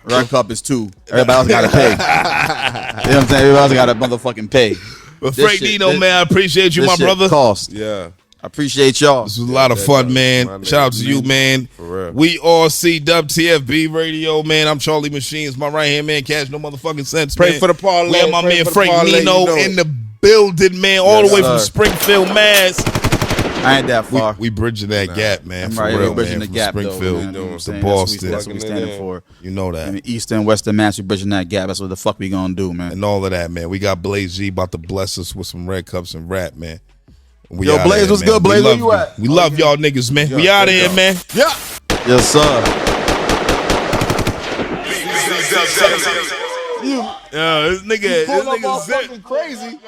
Speaker 3: Red Cup is 2. Everybody else got to pay. You know what I'm saying? Everybody else got to motherfucking pay.
Speaker 4: But Frank Nino, man, I appreciate you, my brother.
Speaker 3: Cost.
Speaker 5: Yeah.
Speaker 3: I appreciate y'all.
Speaker 4: This was a lot of fun, man. Shout out to you, man.
Speaker 5: For real.
Speaker 4: We all CWTFB radio, man. I'm Charlie Machines. My right hand man, Cash No Motherfucking Sense.
Speaker 5: Pray
Speaker 4: man.
Speaker 5: for the parlay.
Speaker 4: We have my
Speaker 5: Pray
Speaker 4: man
Speaker 5: for the
Speaker 4: Frank
Speaker 5: parlay,
Speaker 4: Nino
Speaker 5: you know
Speaker 4: in
Speaker 5: it.
Speaker 4: the building, man. All the way from
Speaker 3: sir.
Speaker 4: Springfield, Mass.
Speaker 3: I ain't that far.
Speaker 4: We bridging that gap, man.
Speaker 3: I'm
Speaker 4: for
Speaker 3: right
Speaker 4: real,
Speaker 3: here bridging
Speaker 4: man.
Speaker 3: the gap,
Speaker 4: from
Speaker 3: though,
Speaker 4: Springfield
Speaker 3: man. You know what I'm
Speaker 4: to
Speaker 3: saying?
Speaker 4: Boston.
Speaker 3: That's what we standing for.
Speaker 4: You know that.
Speaker 3: I mean, East and Western Mass, we bridging that gap. That's what the fuck we gonna do, man.
Speaker 4: And all of that, man. We got Blaze G about to bless us with some red cups and rap, man. We
Speaker 3: Yo,
Speaker 4: outta
Speaker 3: Blaze,
Speaker 4: here,
Speaker 3: what's
Speaker 4: man.
Speaker 3: good, Blaze?
Speaker 4: We
Speaker 3: Where
Speaker 4: love
Speaker 3: you at?
Speaker 4: We love y'all niggas, man. We out of here, man. Yeah.
Speaker 3: Yes, sir.
Speaker 4: Yo, this nigga Zip.
Speaker 3: Crazy.